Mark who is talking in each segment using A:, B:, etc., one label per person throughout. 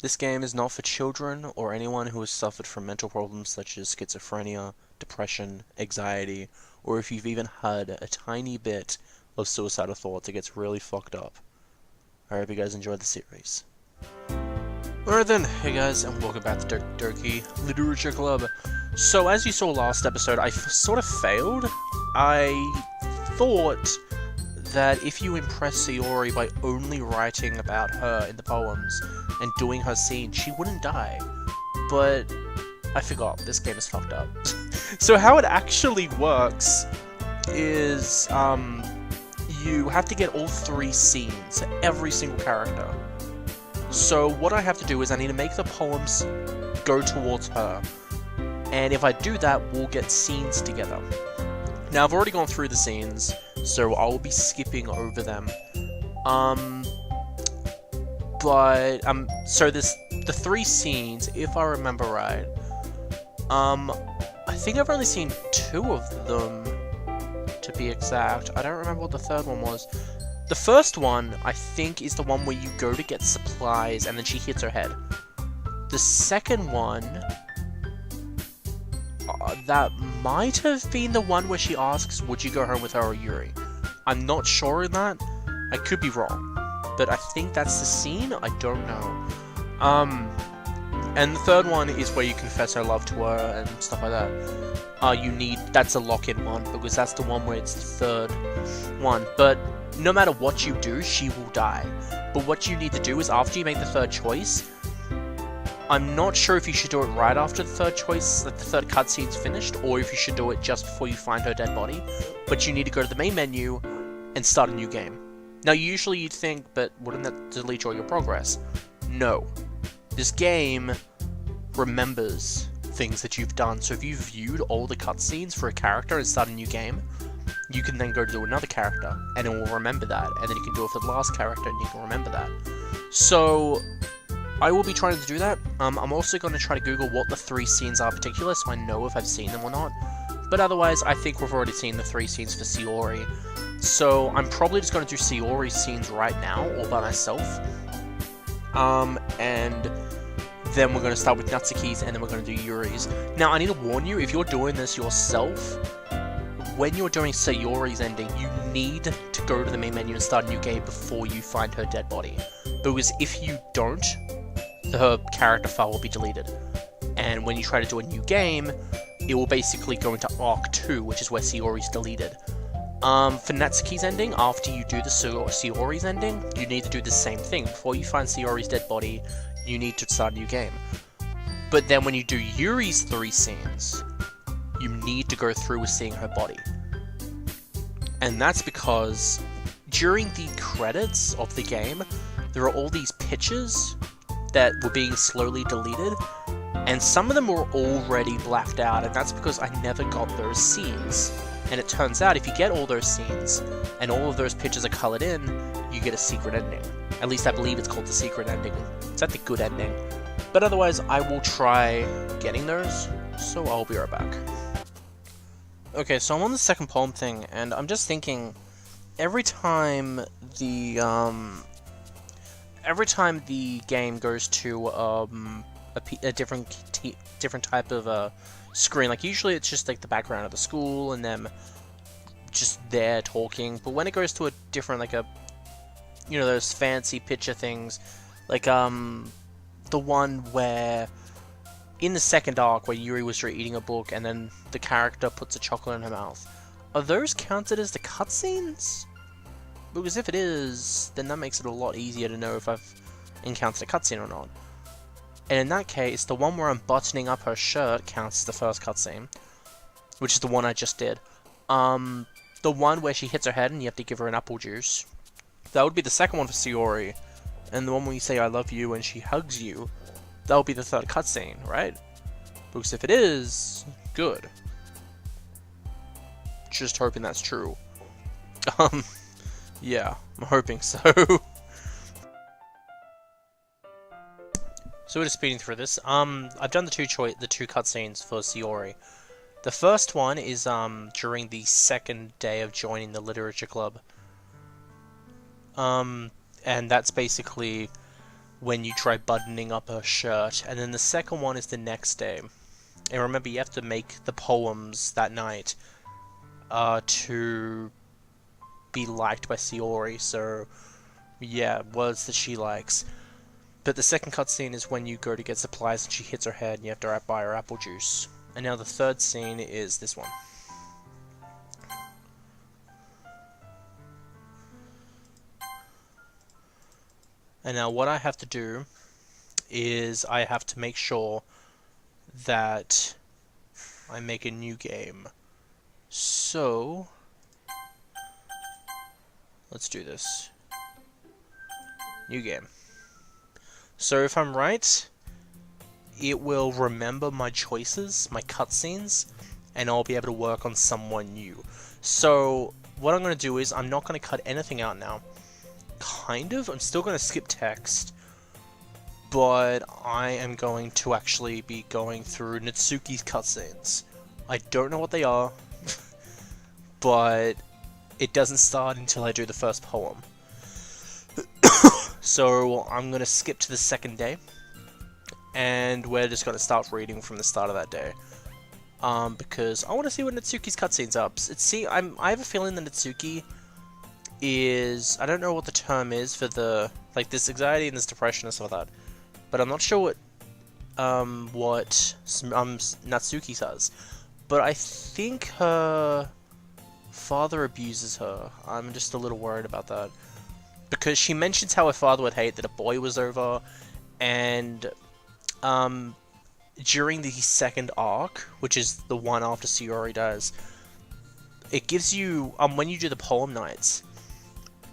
A: This game is not for children or anyone who has suffered from mental problems such as schizophrenia, depression, anxiety, or if you've even had a tiny bit of suicidal thoughts. It gets really fucked up. I hope you guys enjoyed the series. Alright then, hey guys, and welcome back to Doki Literature Club. So, as you saw last episode, I sort of failed. I thought that if you impress Sayori by only writing about her in the poems and doing her scene, she wouldn't die. But I forgot, this game is fucked up. So how it actually works is, you have to get all 3 scenes, every single character. So what I have to do is I need to make the poems go towards her. And if I do that, we'll get scenes together. Now, I've already gone through the scenes, so I'll be skipping over them. So the 3 scenes, if I remember right, I think I've only seen 2 of them, to be exact. I don't remember what the 3rd one was. The first one, I think, is the one where you go to get supplies and then she hits her head. The second one, that might have been the one where she asks, would you go home with her or Yuri? I'm not sure on that. I could be wrong. But I think that's the scene? I don't know. And the third one is where you confess her love to her and stuff like that. That's a lock-in one, because that's the one where it's the 3rd one. But no matter what you do, she will die. But what you need to do is, after you make the 3rd choice, I'm not sure if you should do it right after the 3rd choice, like the 3rd cutscene's finished, or if you should do it just before you find her dead body. But you need to go to the main menu and start a new game. Now, usually you'd think, but wouldn't that delete all your progress? No. This game remembers things that you've done. So if you've viewed all the cutscenes for a character and start a new game, you can then go to do another character, and it will remember that, and then you can do it for the last character, and you can remember that. So I will be trying to do that. I'm also going to try to Google what the 3 scenes are particular, so I know if I've seen them or not. But otherwise, I think we've already seen the 3 scenes for Sayori. So I'm probably just going to do Sayori's scenes right now, all by myself. And then we're going to start with Natsuki's, and then we're going to do Yuri's. Now, I need to warn you, if you're doing this yourself, when you're doing Sayori's ending, you need to go to the main menu and start a new game before you find her dead body. Because if you don't, her character file will be deleted. And when you try to do a new game, it will basically go into Arc 2, which is where Sayori's deleted. For Natsuki's ending, after you do the Sayori's ending, you need to do the same thing. Before you find Sayori's dead body, you need to start a new game. But then when you do Yuri's 3 scenes, you need to go through with seeing her body. And that's because during the credits of the game, there are all these pictures that were being slowly deleted, and some of them were already blacked out, and that's because I never got those scenes. And it turns out if you get all those scenes, and all of those pictures are colored in, you get a secret ending. At least I believe it's called the secret ending. Is that the good ending? But otherwise, I will try getting those, so I'll be right back. Okay, so I'm on the second poem thing, and I'm just thinking, every time the game goes to a different type of screen, like usually it's just like the background of the school and them just there talking, but when it goes to a different, like those fancy picture things, like the one where in the 2nd arc where Yuri was eating a book and then the character puts a chocolate in her mouth, are those counted as the cutscenes? Because if it is, then that makes it a lot easier to know if I've encountered a cutscene or not. And in that case, the one where I'm buttoning up her shirt counts as the first cutscene, which is the one I just did. The one where she hits her head and you have to give her an apple juice, that would be the second one for Sayori. And the one where you say I love you and she hugs you, that would be the 3rd cutscene, right? Because if it is, good. Just hoping that's true. Yeah, I'm hoping so. So we're just speeding through this. I've done the two cutscenes for Sayori. The first one is during the 2nd day of joining the literature club. And that's basically when you try buttoning up her shirt. And then the second one is the next day. And remember, you have to make the poems that night to be liked by Sayori. So, yeah, words that she likes. But the second cutscene is when you go to get supplies and she hits her head and you have to buy her apple juice. And now the third scene is this one. And now what I have to do is I have to make sure that I make a new game. So, let's do this. New game. So if I'm right, it will remember my choices, my cutscenes, and I'll be able to work on someone new. So what I'm going to do is I'm not going to cut anything out now. Kind of. I'm still going to skip text, but I am going to actually be going through Natsuki's cutscenes. I don't know what they are, but it doesn't start until I do the first poem. So I'm going to skip to the second day, and we're just going to start reading from the start of that day. Because I want to see what Natsuki's cutscenes are. I have a feeling that Natsuki is, I don't know what the term is for the, like, this anxiety and this depression and stuff like that, but I'm not sure what Natsuki says. But I think her father abuses her. I'm just a little worried about that. Because she mentions how her father would hate that a boy was over, and during the second arc, which is the one after Sayori dies, it gives you, when you do the poem nights,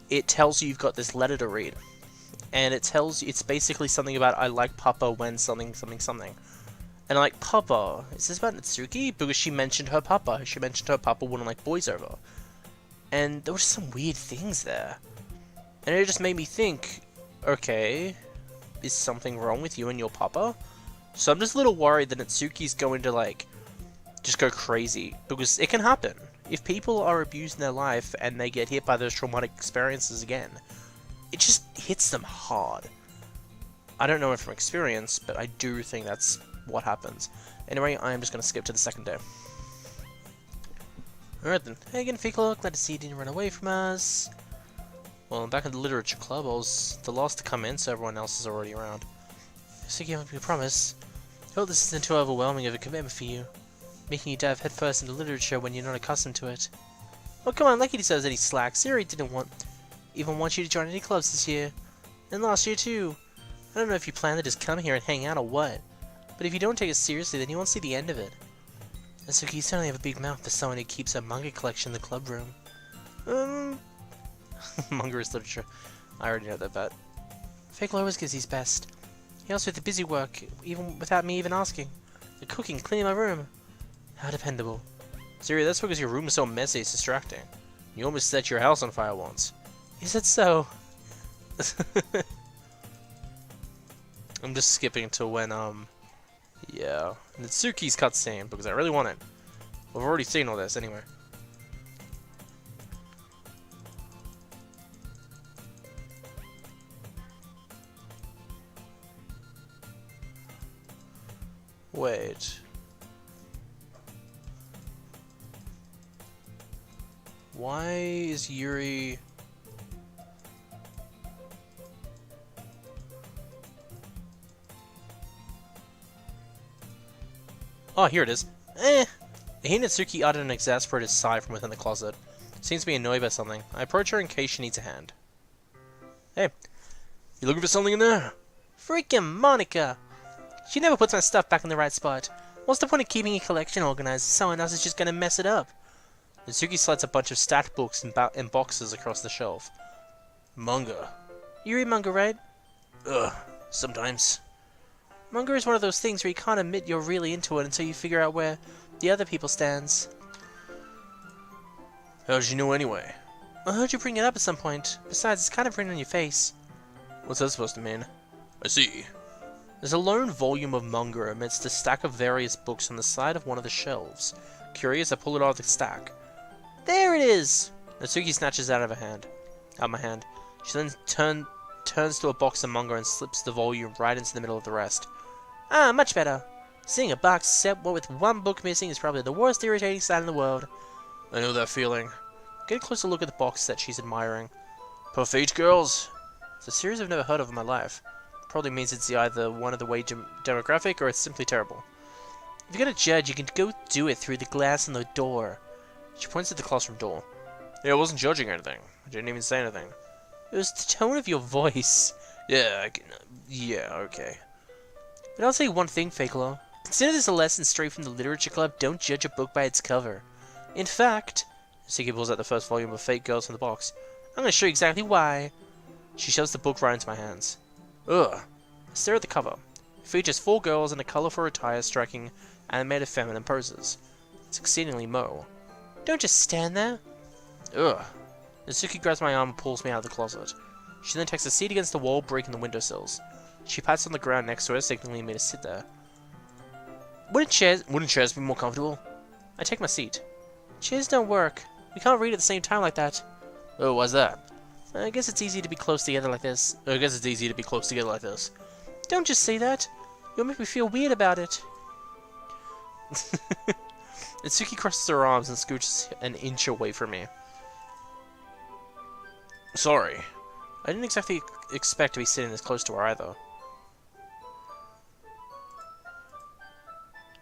A: it tells you you've got this letter to read. And it tells you, it's basically something about, I like Papa when something, something, something. And I'm like, Papa? Is this about Natsuki? Because she mentioned her Papa. She mentioned her Papa wouldn't like boys over. And there were some weird things there. And it just made me think, okay, is something wrong with you and your Papa? So I'm just a little worried that Natsuki's going to, like, just go crazy. Because it can happen. If people are abused in their life and they get hit by those traumatic experiences again, it just hits them hard. I don't know it from experience, but I do think that's what happens. Anyway, I am just going to skip to the second day. Alright then. Hey again, Fickle. Glad to see you didn't run away from us. Well, I'm back at the Literature Club. I was the last to come in, so everyone else is already around. So give me a promise. I hope this isn't too overwhelming of a commitment for you, making you dive headfirst into literature when you're not accustomed to it. Oh, come on, like he deserves any slack. Sayori didn't even want you to join any clubs this year. And last year, too. I don't know if you plan to just come here and hang out or what, but if you don't take it seriously, then you won't see the end of it. Natsuki, you certainly have a big mouth for someone who keeps a manga collection in the club room. Manga is literature. I already know that bet. Fake always gives his best. He helps with the busy work, even without me even asking. The cooking, cleaning my room. How dependable. Sayori, that's because your room is so messy, it's distracting. You almost set your house on fire once. Is it so? I'm just skipping to when, yeah. Natsuki's cutscene, because I really want it. We've already seen all this, anyway. Wait. Why is Yuri... Oh, here it is. Hinatsuki uttered an exasperated sigh from within the closet. Seems to be annoyed by something. I approach her in case she needs a hand. Hey, you looking for something in there? Freaking Monica! She never puts my stuff back in the right spot. What's the point of keeping a collection organized if someone else is just gonna mess it up? Natsuki slides a bunch of stacked books in boxes across the shelf. Manga. You read manga, right? Ugh, sometimes. Manga is one of those things where you can't admit you're really into it until you figure out where the other people stands. How did you know anyway? I heard you bring it up at some point. Besides, it's kind of written on your face. What's that supposed to mean? I see. There's a lone volume of manga amidst a stack of various books on the side of one of the shelves. Curious, I pull it out of the stack. There it is! Natsuki snatches it out of my hand. She then turns to a box of manga and slips the volume right into the middle of the rest. Ah, much better. Seeing a box set with one book missing is probably the worst irritating sight in the world. I know that feeling. Get a closer look at the box set she's admiring. Parfait Girls? It's a series I've never heard of in my life. Probably means it's either one of the way demographic or it's simply terrible. If you're gonna judge, you can go do it through the glass in the door. She points at the classroom door. Yeah, I wasn't judging anything. I didn't even say anything. It was the tone of your voice. Yeah, okay. But I'll say one thing, Fakelo. Consider this a lesson straight from the Literature Club. Don't judge a book by its cover. In fact, Suki pulls out the first volume of Fate Girls from the box. I'm gonna show you exactly why. She shoves the book right into my hands. Ugh. I stare at the cover. It features 4 girls in a colorful attire striking animated feminine poses. It's exceedingly moe. Don't just stand there. Ugh. Natsuki grabs my arm and pulls me out of the closet. She then takes a seat against the wall, breaking the windowsills. She pats on the ground next to her, signaling me to sit there. Wouldn't chairs be more comfortable? I take my seat. Chairs don't work. We can't read at the same time like that. Oh, why's that? I guess it's easy to be close together like this. Don't just say that. You'll make me feel weird about it. Natsuki crosses her arms and scooches an inch away from me. Sorry. I didn't exactly expect to be sitting this close to her either.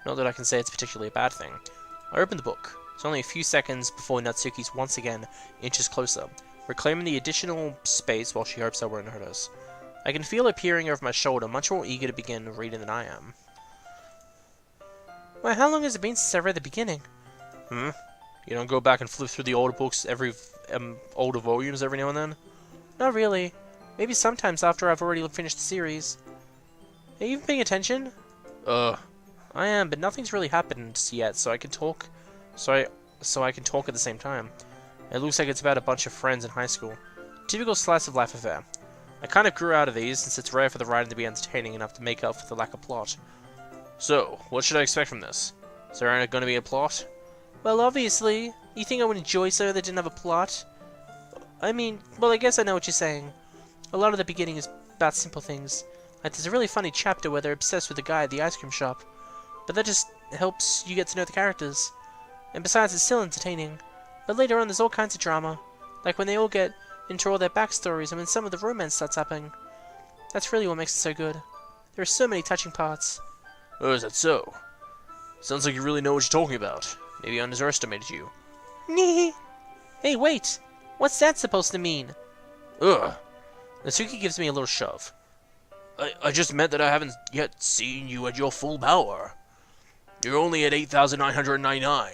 A: Not that I can say it's particularly a bad thing. I open the book. It's only a few seconds before Natsuki's once again inches closer, reclaiming the additional space while she hopes I won't notice. I can feel her peering over my shoulder, much more eager to begin reading than I am. Well, how long has it been since I read the beginning? You don't go back and flip through the older books older volumes every now and then? Not really. Maybe sometimes after I've already finished the series. Are you even paying attention? I am, but nothing's really happened yet, so I can talk. So I can talk at the same time. It looks like it's about a bunch of friends in high school. Typical slice of life affair. I kind of grew out of these, since it's rare for the writing to be entertaining enough to make up for the lack of plot. So, what should I expect from this? Is there going to be a plot? Well, obviously. You think I would enjoy something that didn't have a plot? I mean, well, I guess I know what you're saying. A lot of the beginning is about simple things. Like, there's a really funny chapter where they're obsessed with the guy at the ice cream shop. But that just helps you get to know the characters. And besides, it's still entertaining. But later on, there's all kinds of drama. Like when they all get into all their backstories and when some of the romance starts happening. That's really what makes it so good. There are so many touching parts. Oh, is that so? Sounds like you really know what you're talking about. Maybe I underestimated you. Hey, wait! What's that supposed to mean? Ugh. Natsuki gives me a little shove. I just meant that I haven't yet seen you at your full power. You're only at 8,999.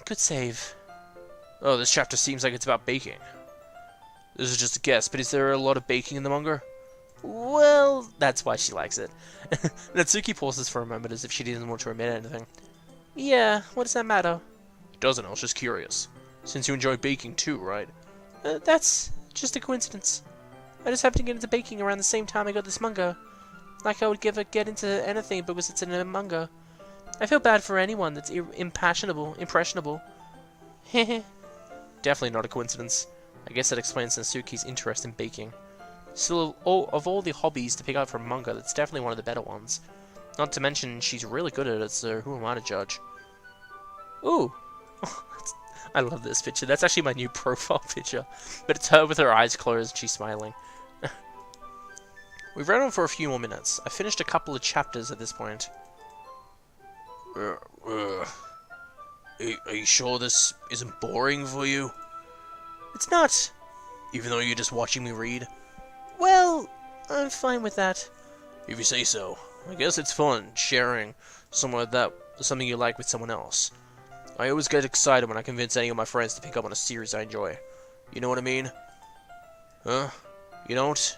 A: Good save. Oh, this chapter seems like it's about baking. This is just a guess, but is there a lot of baking in the manga? Well, that's why she likes it. Natsuki pauses for a moment as if she didn't want to admit anything. Yeah, what does that matter? It doesn't, I was just curious. Since you enjoy baking too, right? That's just a coincidence. I just happened to get into baking around the same time I got this manga. Like I would get into anything because it's in a manga. I feel bad for anyone that's impressionable. Definitely not a coincidence. I guess that explains Natsuki's interest in baking. Still, of all the hobbies to pick up from manga, that's definitely one of the better ones. Not to mention, she's really good at it, so who am I to judge? Ooh! I love this picture. That's actually my new profile picture. But it's her with her eyes closed and she's smiling. We've read on for a few more minutes. I finished a couple of chapters at this point. Are you sure this isn't boring for you? It's not. Even though you're just watching me read? Well, I'm fine with that. If you say so. I guess it's fun, sharing something you like with someone else. I always get excited when I convince any of my friends to pick up on a series I enjoy. You know what I mean? Huh? You don't?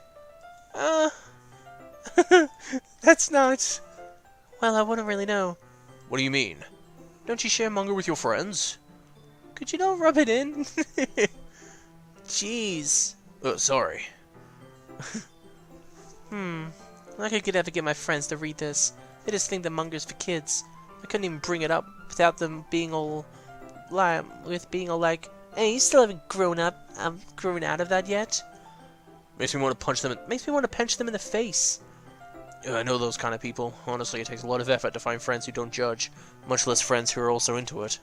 A: That's not... Well, I wouldn't really know. What do you mean? Don't you share manga with your friends? Could you not rub it in? Jeez. Oh, sorry. I could ever get my friends to read this. They just think that manga's for kids. I couldn't even bring it up without them being all like, hey, you still haven't grown up, grown out of that yet? Makes me want to punch them. Makes me want to punch them in the face. I know those kind of people. Honestly, it takes a lot of effort to find friends who don't judge, much less friends who are also into it.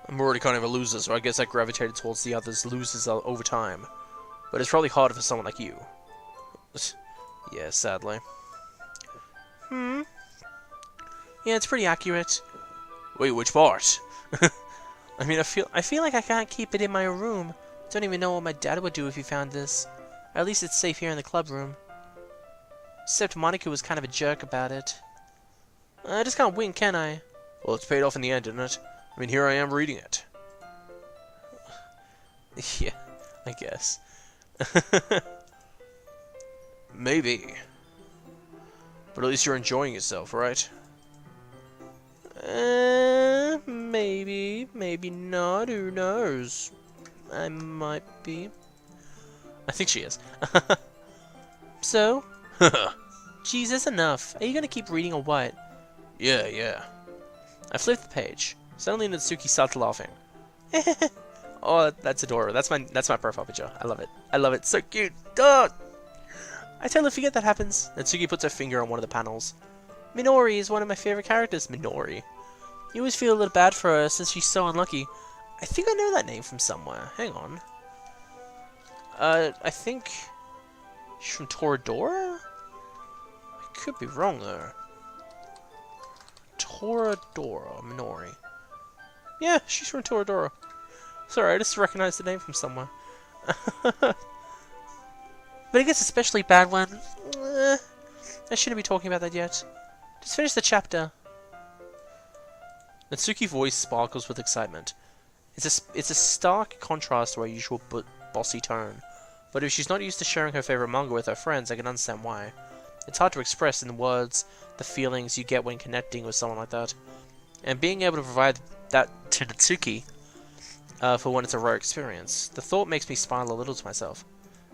A: I'm already kind of a loser, so I guess I gravitated towards the others losers over time. But it's probably harder for someone like you. Yeah, sadly. Yeah, it's pretty accurate. Wait, which part? I mean, I feel like I can't keep it in my room. Don't even know what my dad would do if he found this. Or at least it's safe here in the club room. Except Monica was kind of a jerk about it. I just can't win, can I? Well, it's paid off in the end, didn't it? I mean, here I am reading it. Yeah, I guess. Maybe. But at least you're enjoying yourself, right? Maybe. Maybe not. Who knows? I might be. I think she is. So? Jeez, that's enough. Are you gonna keep reading or what? Yeah. I flipped the page. Suddenly Natsuki starts laughing. Oh, that's adorable. That's my profile picture. I love it. I love it. So cute. Oh! I totally forget that happens. Natsuki puts her finger on one of the panels. Minori is one of my favorite characters. Minori. You always feel a little bad for her since she's so unlucky. I think I know that name from somewhere. Hang on. I think she's from Toradora? I could be wrong though. Toradora, Minori. Yeah, she's from Toradora. Sorry, I just recognized the name from somewhere. But it gets especially bad when... I shouldn't be talking about that yet. Just finish the chapter. Natsuki's voice sparkles with excitement. It's a stark contrast to her usual bossy tone. But if she's not used to sharing her favorite manga with her friends, I can understand why. It's hard to express in words the feelings you get when connecting with someone like that. And being able to provide that to Natsuki, for when it's a rare experience, the thought makes me smile a little to myself.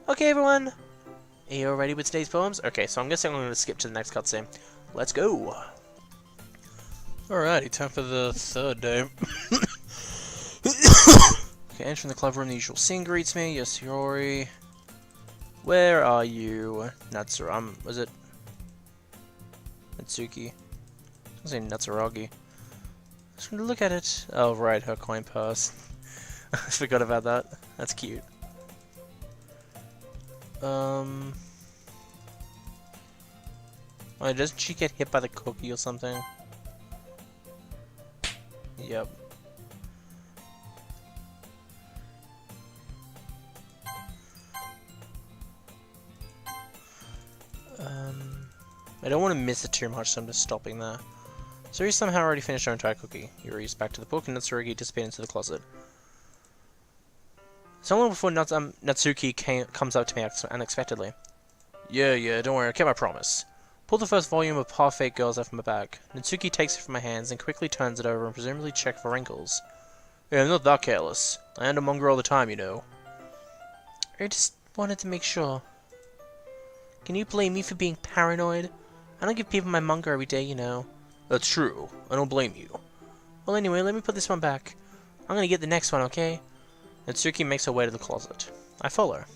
A: Okay, everyone! Are you all ready with today's poems? Okay, so I'm guessing I'm going to skip to the next cutscene. Let's go! Alrighty, time for the third day. Okay, entering the club room, the usual scene greets me. Yes, Yori. Where are you? Was it? Natsuki. I was saying Natsuragi. Just want to look at it. Oh, right, her coin purse. I forgot about that. That's cute. Why doesn't she get hit by the cookie or something? Yep. I don't want to miss it too much, so I'm just stopping there. So you somehow already finished her entire cookie. Yuri's back to the book, and Natsuki disappeared into the closet. So long before Natsuki comes up to me unexpectedly. Yeah, don't worry, I kept my promise. Pull the first volume of Half-Baked Girls out from my bag. Natsuki takes it from my hands and quickly turns it over and presumably checks for wrinkles. Yeah, I'm not that careless. I hand a manga all the time, you know. I just wanted to make sure. Can you blame me for being paranoid? I don't give people my manga every day, you know. That's true. I don't blame you. Well, anyway, let me put this one back. I'm gonna get the next one, okay? Natsuki makes her way to the closet. I follow her.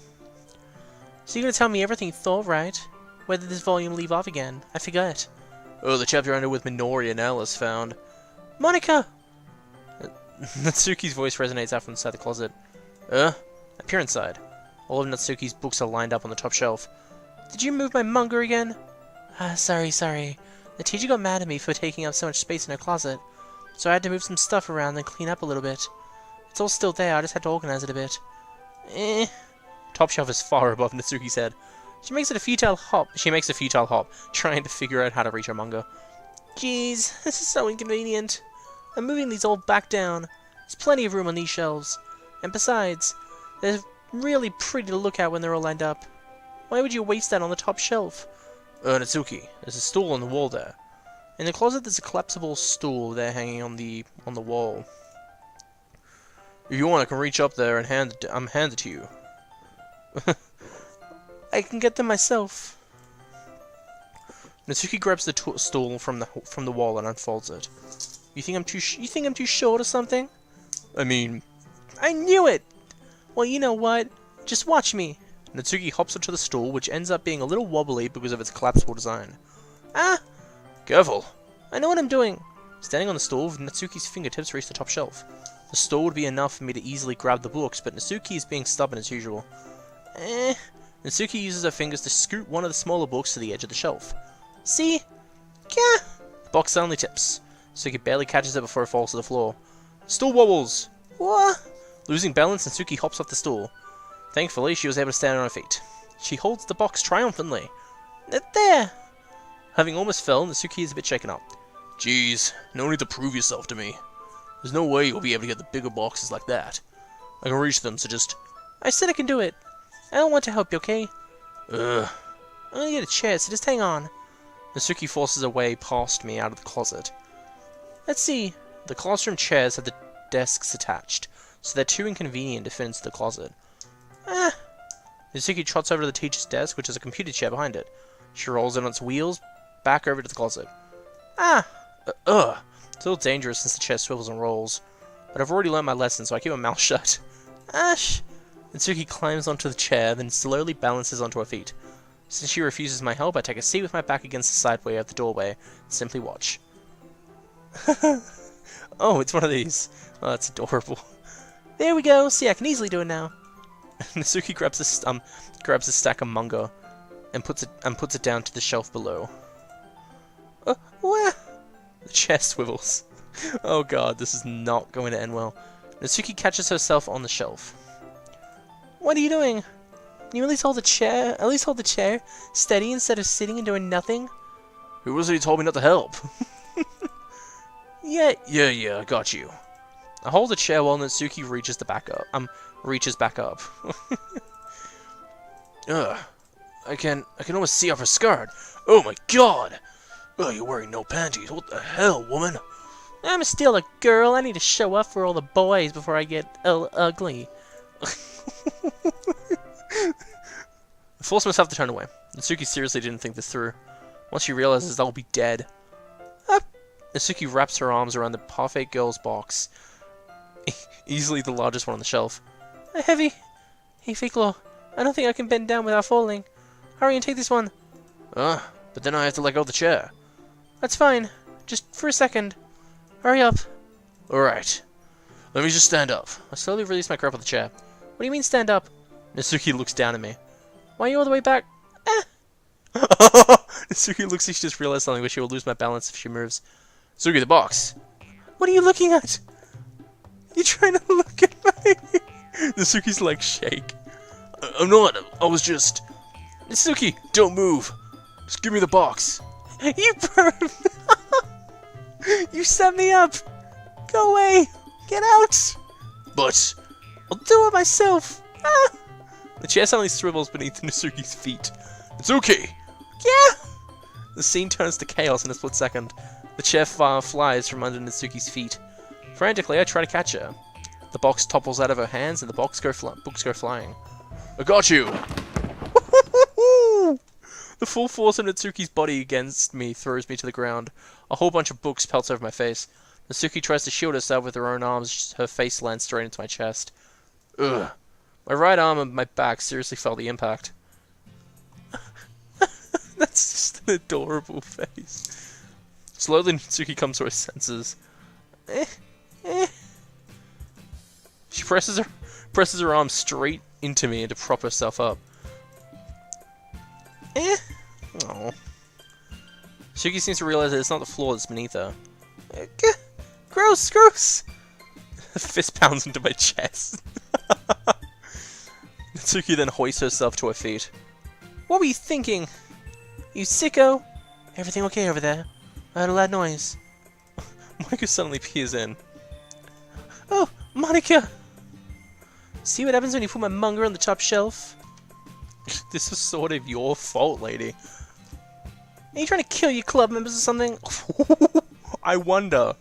A: So you're gonna tell me everything you thought, right? Where did this volume leave off again? I forgot. Oh, the chapter ended with Minori and Alice found. Monica! Natsuki's voice resonates out from inside the closet. Appear inside. All of Natsuki's books are lined up on the top shelf. Did you move my manga again? Sorry. The teacher got mad at me for taking up so much space in her closet. So I had to move some stuff around and clean up a little bit. It's all still there, I just had to organize it a bit. Top shelf is far above Natsuki's head. She makes a futile hop, trying to figure out how to reach her manga. Jeez, this is so inconvenient. I'm moving these all back down. There's plenty of room on these shelves. And besides, they're really pretty to look at when they're all lined up. Why would you waste that on the top shelf? Natsuki, there's a stool on the wall there. In the closet there's a collapsible stool there hanging on the wall. If you want, I can reach up there and hand it to you. I can get them myself. Natsuki grabs the stool from the wall and unfolds it. You think I'm too short or something? I mean, I knew it. Well, you know what? Just watch me. Natsuki hops onto the stool, which ends up being a little wobbly because of its collapsible design. Ah! Careful! I know what I'm doing! Standing on the stool, Natsuki's fingertips reach the top shelf. The stool would be enough for me to easily grab the books, but Natsuki is being stubborn as usual. Natsuki uses her fingers to scoot one of the smaller books to the edge of the shelf. See? Kya! The box suddenly tips. Natsuki barely catches it before it falls to the floor. The stool wobbles! What? Losing balance, Natsuki hops off the stool. Thankfully, she was able to stand on her feet. She holds the box triumphantly. There! Having almost fell, Natsuki is a bit shaken up. Jeez, no need to prove yourself to me. There's no way you'll be able to get the bigger boxes like that. I can reach them, so just... I said I can do it. I don't want to help you, okay? Ugh. I'm gonna get a chair, so just hang on. Natsuki forces her way past me out of the closet. Let's see. The classroom chairs have the desks attached, so they're too inconvenient to fit into the closet. Natsuki trots over to the teacher's desk, which has a computer chair behind it. She rolls it on its wheels, back over to the closet. It's a little dangerous since the chair swivels and rolls. But I've already learned my lesson, so I keep my mouth shut. Natsuki climbs onto the chair, then slowly balances onto her feet. Since she refuses my help, I take a seat with my back against the sideway of the doorway and simply watch. Oh, it's one of these. Oh, that's adorable. There we go. See, I can easily do it now. Natsuki grabs a stack of manga and puts it down to the shelf below. Where? The chair swivels. Oh god, this is not going to end well. Natsuki catches herself on the shelf. What are you doing? Can you at least hold the chair steady instead of sitting and doing nothing? Who was it who told me not to help? Yeah, I got you. I hold the chair while Natsuki reaches back up. Ugh. I can almost see off her skirt. Oh my god! Oh, you're wearing no panties. What the hell, woman? I'm still a girl. I need to show up for all the boys before I get ugly. I force myself to turn away. Natsuki seriously didn't think this through. Once she realizes I'll be dead. Natsuki wraps her arms around the parfait girl's box. Easily the largest one on the shelf. Heavy. Hey, fake law. I don't think I can bend down without falling. Hurry and take this one. But then I have to let go of the chair. That's fine. Just for a second. Hurry up. Alright. Let me just stand up. I slowly release my grip of the chair. What do you mean stand up? Natsuki looks down at me. Why are you all the way back? Natsuki looks like she just realized something, but she will lose my balance if she moves. Natsuki, the box. What are you looking at? You trying to look at me? Natsuki's legs shake. I'm not. I was just... Natsuki, don't move. Just give me the box. You perv! You set me up! Go away! Get out! But... I'll do it myself! The chair suddenly swivels beneath Natsuki's feet. Natsuki! Yeah! The scene turns to chaos in a split second. The chair flies from under Natsuki's feet. Frantically, I try to catch her. The box topples out of her hands and the books go flying. I got you! The full force of Natsuki's body against me throws me to the ground. A whole bunch of books pelts over my face. Natsuki tries to shield herself with her own arms. Her face lands straight into my chest. Ugh. My right arm and my back seriously felt the impact. That's just an adorable face. Slowly, Natsuki comes to her senses. She presses her arm straight into me to prop herself up. Oh. Natsuki seems to realize that it's not the floor that's beneath her. Gross! A fist pounds into my chest. Natsuki then hoists herself to her feet. What were you thinking? You sicko! Everything okay over there? I heard a loud noise. Monika suddenly peers in. Oh, Monika! See what happens when you put my manga on the top shelf? This is sort of your fault, lady. Are you trying to kill your club members or something? I wonder.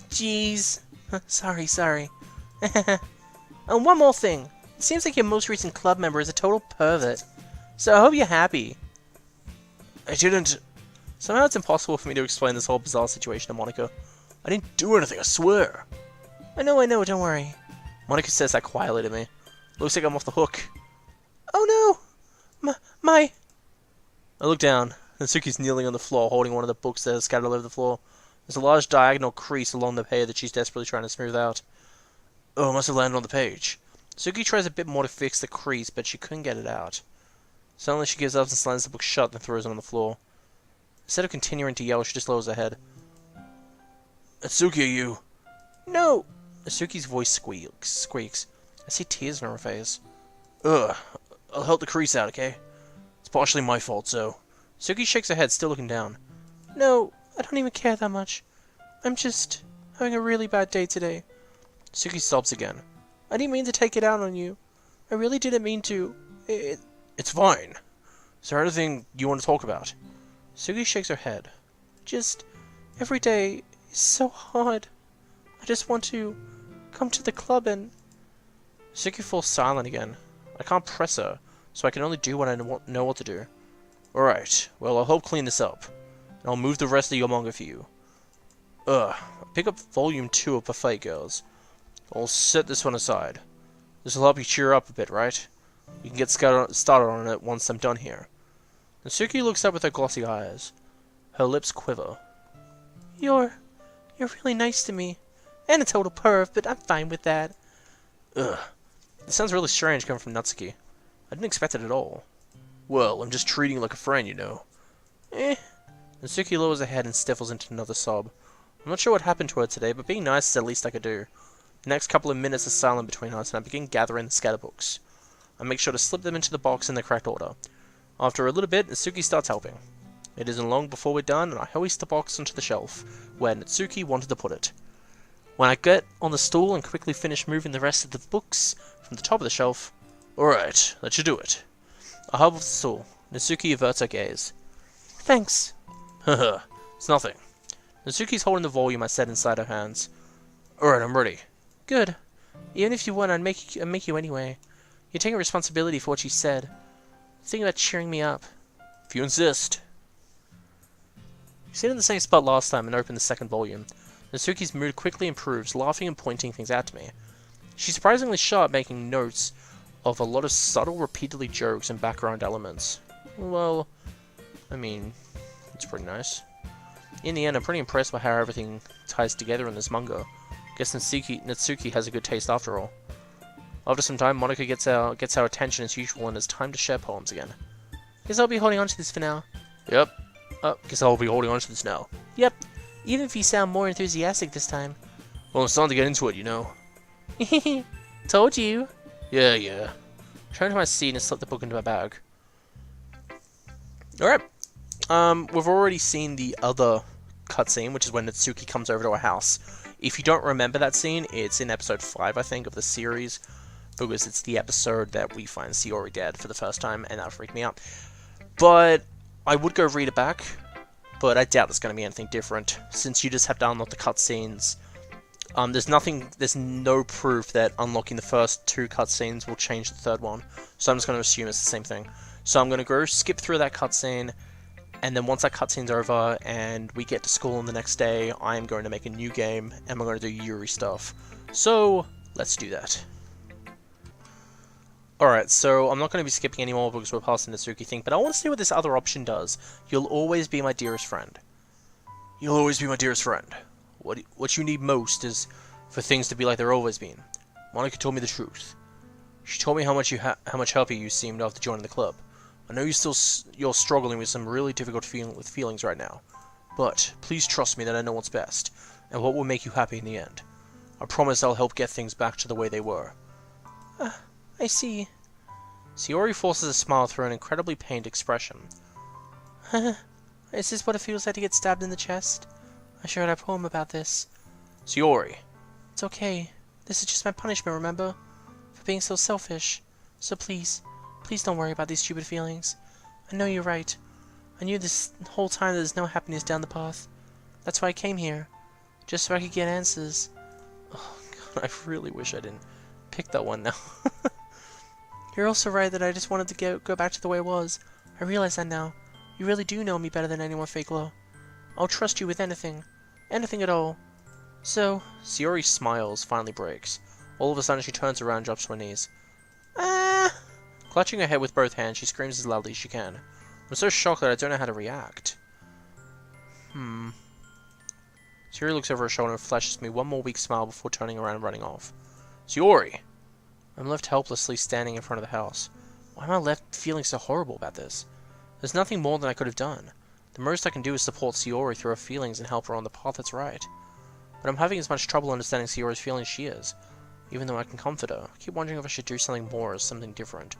A: Jeez. Sorry. And one more thing. It seems like your most recent club member is a total pervert. So I hope you're happy. I didn't... Somehow it's impossible for me to explain this whole bizarre situation to Monika. I didn't do anything, I swear. I know, don't worry. Monika says that quietly to me. Looks like I'm off the hook. Oh no! My... I look down. Natsuki's kneeling on the floor, holding one of the books that are scattered all over the floor. There's a large diagonal crease along the page that she's desperately trying to smooth out. Oh, it must have landed on the page. Natsuki tries a bit more to fix the crease, but she couldn't get it out. Suddenly she gives up and slams the book shut and throws it on the floor. Instead of continuing to yell, she just lowers her head. Natsuki, are you? No! Natsuki's voice squeaks. I see tears in her face. Ugh. I'll help the crease out, okay? It's partially my fault, so... Natsuki shakes her head, still looking down. No, I don't even care that much. I'm just having a really bad day today. Natsuki sobs again. I didn't mean to take it out on you. I really didn't mean to. It's fine. Is there anything you want to talk about? Natsuki shakes her head. Just... every day is so hard. I just want to come to the club and... Natsuki falls silent again. I can't press her, so I can only do what I know what to do. Alright, well, I'll help clean this up. And I'll move the rest of your manga for you. I'll pick up volume 2 of Buffet Girls. I'll set this one aside. This will help you cheer up a bit, right? You can get started on it once I'm done here. Natsuki looks up with her glossy eyes. Her lips quiver. You're really nice to me. And a total perv, but I'm fine with that. Ugh. This sounds really strange coming from Natsuki. I didn't expect it at all. Well, I'm just treating you like a friend, you know. Natsuki lowers her head and stifles into another sob. I'm not sure what happened to her today, but being nice is the least I could do. The next couple of minutes are silent between us, and I begin gathering the scatterbooks. I make sure to slip them into the box in the correct order. After a little bit, Natsuki starts helping. It isn't long before we're done, and I hoist the box onto the shelf, where Natsuki wanted to put it. When I get on the stool and quickly finish moving the rest of the books from the top of the shelf... Alright, that should do it. I hobble the stool. Natsuki averts her gaze. Thanks. Haha, it's nothing. Natsuki's holding the volume I set inside her hands. Alright, I'm ready. Good. Even if you weren't, I'd make you anyway. You're taking responsibility for what you said. Think about cheering me up. If you insist. You sit in the same spot last time and open the second volume. Natsuki's mood quickly improves, laughing and pointing things out to me. She's surprisingly sharp, making notes of a lot of subtle, repeatedly jokes and background elements. Well, I mean, it's pretty nice. In the end, I'm pretty impressed by how everything ties together in this manga. Guess Natsuki has a good taste after all. After some time, Monika gets our attention as usual, and it's time to share poems again. Guess I'll be holding on to this for now. Yep. Guess I'll be holding on to this now. Yep. Even if you sound more enthusiastic this time. Well, it's time to get into it, you know. Told you. Yeah. Turn to my seat and slip the book into my bag. Alright. We've already seen the other cutscene, which is when Natsuki comes over to our house. If you don't remember that scene, it's in episode 5, I think, of the series. Because it's the episode that we find Sayori dead for the first time, and that freaked me out. But I would go read it back, but I doubt there's going to be anything different, since you just have to unlock the cutscenes. There's no proof that unlocking the first 2 cutscenes will change the third one, so I'm just going to assume it's the same thing. So I'm going to go skip through that cutscene, and then once that cutscene's over, and we get to school on the next day, I'm going to make a new game, and we're going to do Yuri stuff. So, let's do that. Alright, so I'm not going to be skipping any more because we're past the Natsuki thing, but I want to see what this other option does. You'll always be my dearest friend. You'll always be my dearest friend. What you need most is for things to be like they've always been. Monika told me the truth. She told me how much happier you seemed after joining the club. I know you're struggling with some really difficult feelings right now, but please trust me that I know what's best and what will make you happy in the end. I promise I'll help get things back to the way they were. I see. Sayori forces a smile through an incredibly pained expression. Is this what it feels like to get stabbed in the chest? I shared a poem about this. Sayori. It's okay. This is just my punishment, remember? For being so selfish. So please don't worry about these stupid feelings. I know you're right. I knew this whole time that there's no happiness down the path. That's why I came here. Just so I could get answers. Oh, God, I really wish I didn't pick that one now. You're also right that I just wanted to go back to the way it was. I realize that now. You really do know me better than anyone, Fake-Lo. I'll trust you with anything. Anything at all. So, Sayori's smiles finally breaks. All of a sudden she turns around and drops to her knees. Clutching her head with both hands, she screams as loudly as she can. I'm so shocked that I don't know how to react. Sayori looks over her shoulder and flashes me one more weak smile before turning around and running off. Sayori! I'm left helplessly standing in front of the house. Why am I left feeling so horrible about this? There's nothing more than I could have done. The most I can do is support Sayori through her feelings and help her on the path that's right. But I'm having as much trouble understanding Sayori's feelings as she is. Even though I can comfort her, I keep wondering if I should do something more or something different.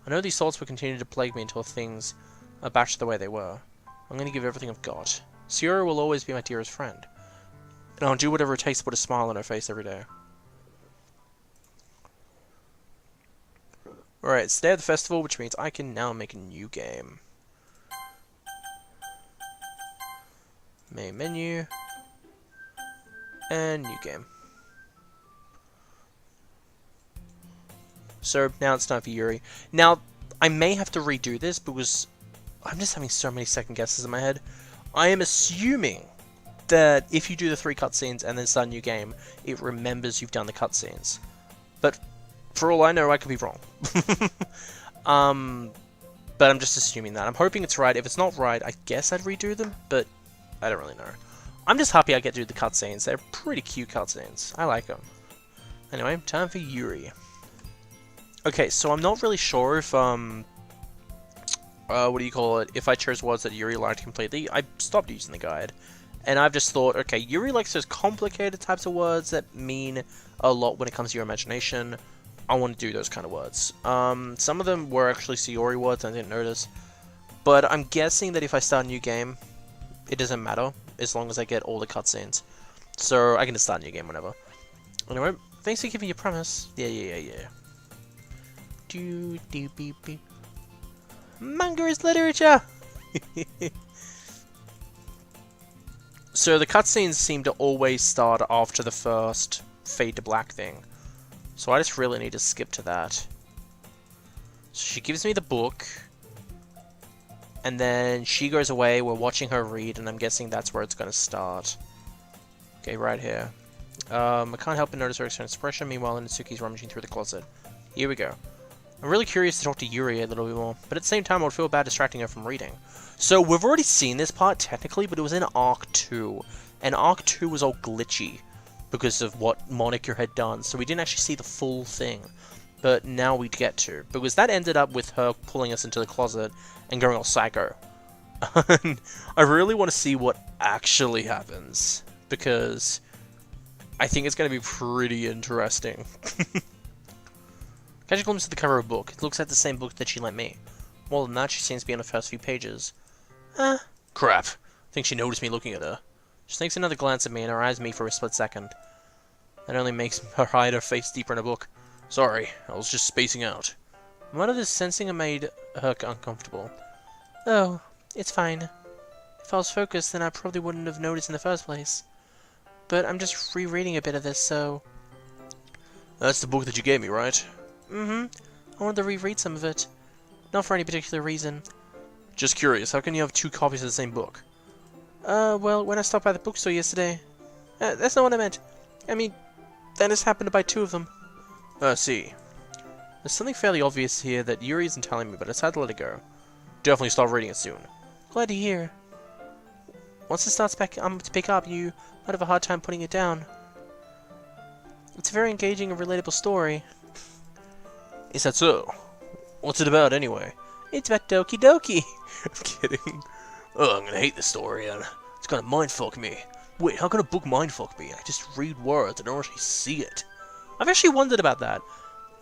A: I know these thoughts will continue to plague me until things are back to the way they were. I'm going to give everything I've got. Sayori will always be my dearest friend. And I'll do whatever it takes to put a smile on her face every day. Alright, it's the day of the festival, which means I can now make a new game. Main menu. And new game. So, now it's time for Yuri. Now, I may have to redo this because I'm just having so many second guesses in my head. I am assuming that if you do the 3 cutscenes and then start a new game, it remembers you've done the cutscenes. But for all I know, I could be wrong. But I'm just assuming that. I'm hoping it's right. If it's not right, I guess I'd redo them, but I don't really know. I'm just happy I get to do the cutscenes. They're pretty cute cutscenes. I like them. Anyway, time for Yuri. Okay, so I'm not really sure if, what do you call it? If I chose words that Yuri liked completely, I stopped using the guide. And I've just thought, okay, Yuri likes those complicated types of words that mean a lot when it comes to your imagination. I want to do those kind of words. Some of them were actually Sayori words, I didn't notice. But I'm guessing that if I start a new game, it doesn't matter, as long as I get all the cutscenes. So I can just start a new game whenever. Anyway, thanks for keeping your promise. Yeah. Do-do-beep-beep. Manga is literature! So the cutscenes seem to always start after the first fade to black thing. So I just really need to skip to that. So she gives me the book. And then she goes away, we're watching her read, and I'm guessing that's where it's going to start. Okay, right here. I can't help but notice her expression, meanwhile Natsuki's rummaging through the closet. Here we go. I'm really curious to talk to Yuri a little bit more, but at the same time I would feel bad distracting her from reading. So we've already seen this part technically, but it was in Arc 2. And Arc 2 was all glitchy because of what Monica had done, so we didn't actually see the full thing. But now we get to, because that ended up with her pulling us into the closet and going all psycho. I really want to see what actually happens, because I think it's going to be pretty interesting. Catch a glimpse of the cover of a book. It looks like the same book that she lent me. More than that, she seems to be on the first few pages. Crap. I think she noticed me looking at her. She takes another glance at me and her eyes meet for a split second. That only makes her hide her face deeper in her book. Sorry, I was just spacing out. One of this sensing made her uncomfortable. Oh, it's fine. If I was focused, then I probably wouldn't have noticed in the first place. But I'm just rereading a bit of this, so... That's the book that you gave me, right? Mm-hmm. I wanted to reread some of it. Not for any particular reason. Just curious, how can you have 2 copies of the same book? Well, when I stopped by the bookstore yesterday... that's not what I meant. I mean, that just happened to buy 2 of them. I see. There's something fairly obvious here that Yuri isn't telling me, but I decided to let it go. Definitely start reading it soon. Glad to hear. Once it starts to pick up, you might have a hard time putting it down. It's a very engaging and relatable story. Is that so? What's it about, anyway? It's about Doki Doki. I'm kidding. Oh, I'm gonna hate this story, and it's gonna mindfuck me. Wait, how can a book mindfuck me? I just read words, I don't actually see it. I've actually wondered about that.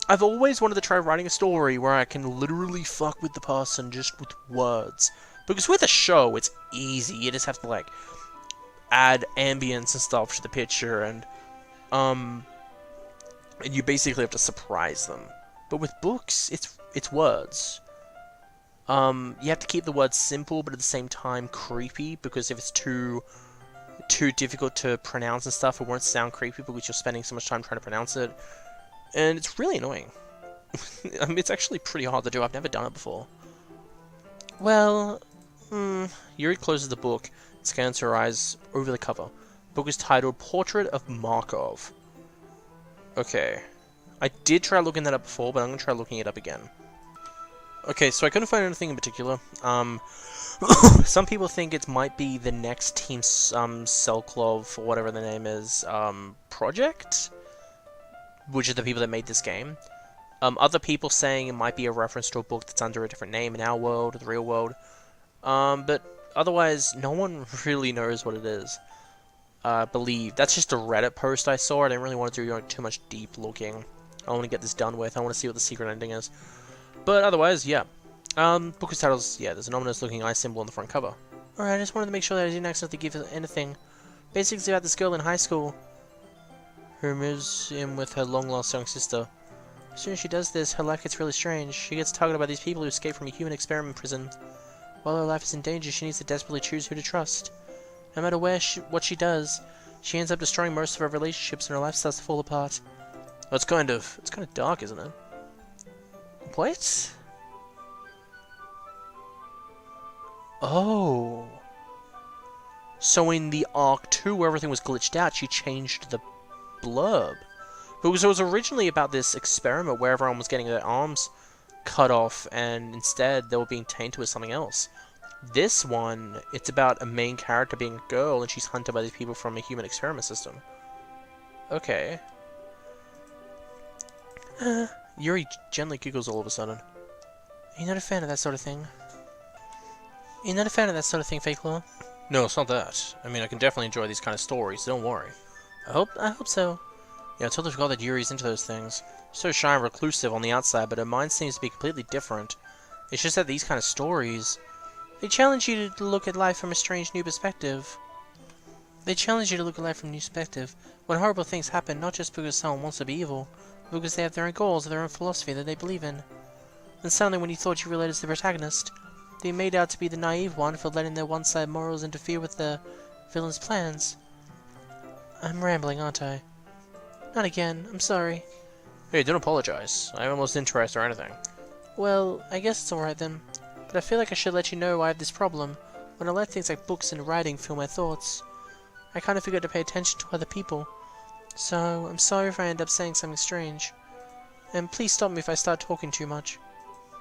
A: I've always wanted to try writing a story where I can literally fuck with the person just with words. Because with a show, it's easy. You just have to, like, add ambience and stuff to the picture, and you basically have to surprise them. But with books, it's words. You have to keep the words simple, but at the same time creepy, because if it's too difficult to pronounce and stuff, it won't sound creepy because you're spending so much time trying to pronounce it. And it's really annoying. I mean, it's actually pretty hard to do. I've never done it before. Well, Yuri closes the book and scans her eyes over the cover. The book is titled Portrait of Markov. Okay. I did try looking that up before, but I'm going to try looking it up again. Okay, so I couldn't find anything in particular. Some people think it might be the next Team Salvato, or whatever the name is, project, which are the people that made this game. Other people saying it might be a reference to a book that's under a different name in our world, the real world. But otherwise, no one really knows what it is. I believe that's just a Reddit post I saw. I didn't really want to do too much deep looking. I want to get this done with. I want to see what the secret ending is. But otherwise, yeah. Book of titles, yeah, there's an ominous looking eye symbol on the front cover. Alright, I just wanted to make sure that I didn't accidentally give it anything. Basically about this girl in high school who moves in with her long-lost young sister. As soon as she does this, her life gets really strange. She gets targeted by these people who escape from a human experiment prison. While her life is in danger, she needs to desperately choose who to trust. No matter what she does, she ends up destroying most of her relationships and her life starts to fall apart. Well, it's kind of dark, isn't it? What? Oh. So in the Arc 2, where everything was glitched out, she changed the blurb. Because it was originally about this experiment where everyone was getting their arms cut off, and instead they were being tainted with something else. This one, it's about a main character being a girl, and she's hunted by these people from a human experiment system. Okay. Yuri gently giggles all of a sudden. You're not a fan of that sort of thing? You're not a fan of that sort of thing, Fake Law? No, it's not that. I mean, I can definitely enjoy these kind of stories, so don't worry. I hope so. Yeah, I totally forgot that Yuri's into those things. So shy and reclusive on the outside, but her mind seems to be completely different. It's just that these kind of stories, they challenge you to look at life from a strange new perspective. When horrible things happen, not just because someone wants to be evil, but because they have their own goals or their own philosophy that they believe in. And suddenly, when you thought you related to the protagonist, they made out to be the naive one for letting their one-sided morals interfere with the villain's plans. I'm rambling, aren't I? Not again. I'm sorry. Hey, don't apologize. I haven't lost interest or anything. Well, I guess it's alright then. But I feel like I should let you know I have this problem. When I let things like books and writing fill my thoughts, I kind of forget to pay attention to other people. So, I'm sorry if I end up saying something strange. And please stop me if I start talking too much.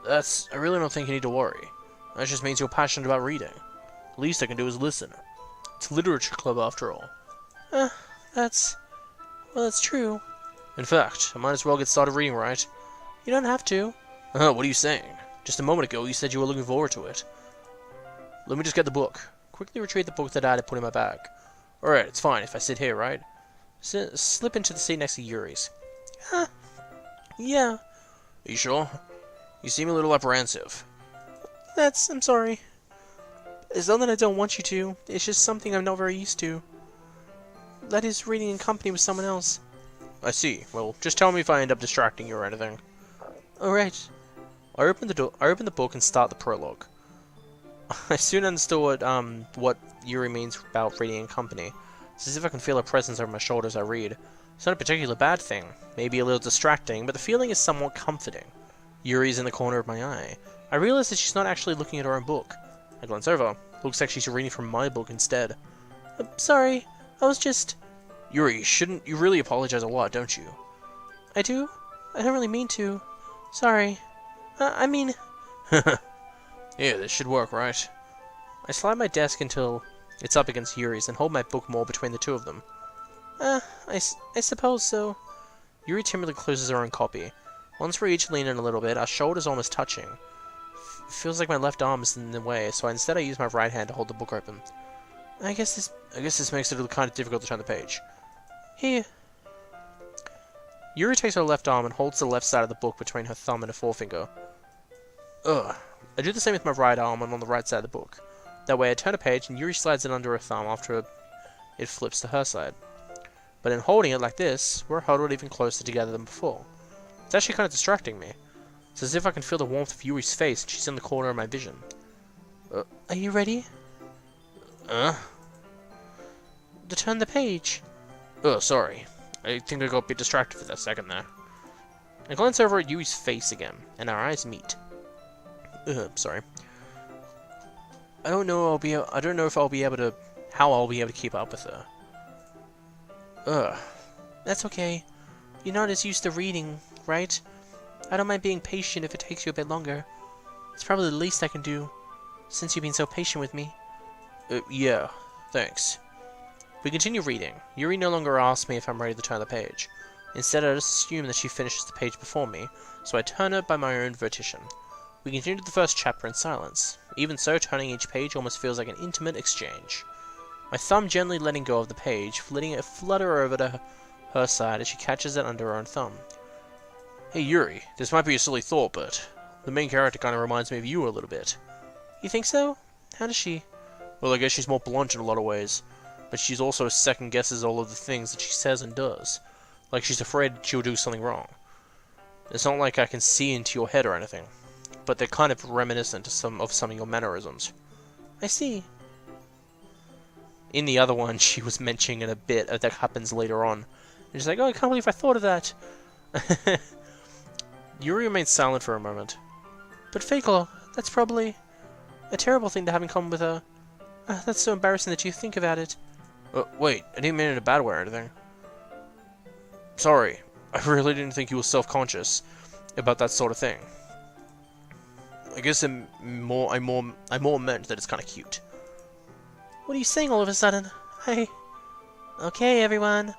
A: I really don't think you need to worry. That just means you're passionate about reading. The least I can do is listen. It's a literature club after all. That's true. In fact, I might as well get started reading, right? You don't have to. What are you saying? Just a moment ago, you said you were looking forward to it. Let me just get the book. Quickly retrieve the book that I had put in my bag. Alright, it's fine if I sit here, right? Slip into the seat next to Yuri's. Yeah. Are you sure? You seem a little apprehensive. I'm sorry. It's not that I don't want you to, it's just something I'm not very used to. That is, reading in company with someone else. I see. Well, just tell me if I end up distracting you or anything. Alright. I open the book and start the prologue. I soon understood what Yuri means about reading in company. It's as if I can feel her presence over my shoulder as I read. It's not a particularly bad thing, maybe a little distracting, but the feeling is somewhat comforting. Yuri's in the corner of my eye. I realize that she's not actually looking at her own book. I glance over. Looks like she's reading from my book instead. Sorry, I was just... Yuri, shouldn't you really apologize a lot, don't you? I do? I don't really mean to. Sorry. I mean... Yeah, this should work, right? I slide my desk until it's up against Yuri's and hold my book more between the two of them. I suppose so. Yuri timidly closes her own copy. Once we each lean in a little bit, our shoulders almost touching. Feels like my left arm is in the way, so instead I use my right hand to hold the book open. I guess this makes it kind of difficult to turn the page. Here. Yuri takes her left arm and holds the left side of the book between her thumb and her forefinger. Ugh. I do the same with my right arm and on the right side of the book. That way I turn a page and Yuri slides it under her thumb after it flips to her side. But in holding it like this, we're huddled even closer together than before. It's actually kind of distracting me. It's as if I can feel the warmth of Yuri's face and she's in the corner of my vision. Are you ready? To turn the page. Oh, sorry. I think I got a bit distracted for that second there. I glance over at Yuri's face again, and our eyes meet. Sorry. I don't know if I'll be able to keep up with her. That's okay. You're not as used to reading, right? I don't mind being patient if it takes you a bit longer. It's probably the least I can do, since you've been so patient with me. Yeah, thanks. We continue reading. Yuri no longer asks me if I'm ready to turn the page. Instead, I just assume that she finishes the page before me, so I turn it by my own volition. We continue to the first chapter in silence. Even so, turning each page almost feels like an intimate exchange. My thumb gently letting go of the page, letting it flutter over to her side as she catches it under her own thumb. Hey Yuri, this might be a silly thought, but the main character kind of reminds me of you a little bit. You think so? How does she? Well, I guess she's more blunt in a lot of ways, but she's also second-guesses all of the things that she says and does. Like she's afraid she'll do something wrong. It's not like I can see into your head or anything, but they're kind of reminiscent of some of your mannerisms. I see. In the other one, she was mentioning a bit that happens later on. And she's like, oh, I can't believe I thought of that. Yuri remains silent for a moment. But Fakel, that's probably a terrible thing to have in common with her. That's so embarrassing that you think about it. Wait, I didn't mean it in a bad way or anything. Sorry, I really didn't think you were self-conscious about that sort of thing. I guess I more meant that it's kind of cute. What are you saying all of a sudden? Okay, everyone.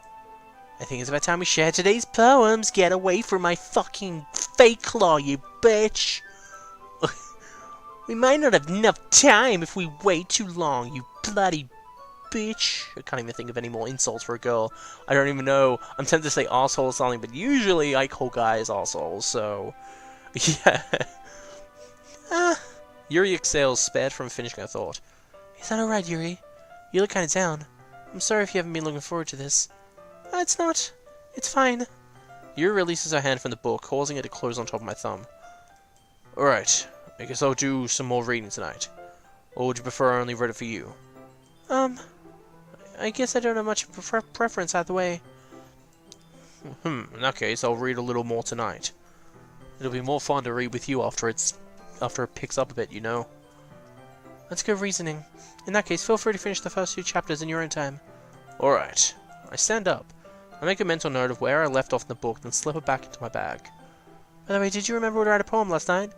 A: I think it's about time we share today's poems. Get away from my fucking fake claw, you bitch. We might not have enough time if we wait too long, you bloody bitch. I can't even think of any more insults for a girl. I don't even know. I'm tempted to say asshole or something, but usually I call guys assholes, so... yeah. Yuri exhales, spared from finishing her thought. Is that alright, Yuri? You look kinda down. I'm sorry if you haven't been looking forward to this. It's not. It's fine. Yuri releases her hand from the book, causing it to close on top of my thumb. Alright. I guess I'll do some more reading tonight. Or would you prefer I only read it for you? I guess I don't have much preference either way. In that case, I'll read a little more tonight. It'll be more fun to read with you after it picks up a bit, you know. That's good reasoning. In that case, feel free to finish the first 2 chapters in your own time. Alright. I stand up. I make a mental note of where I left off in the book, then slip it back into my bag. By the way, did you remember to write a poem last night?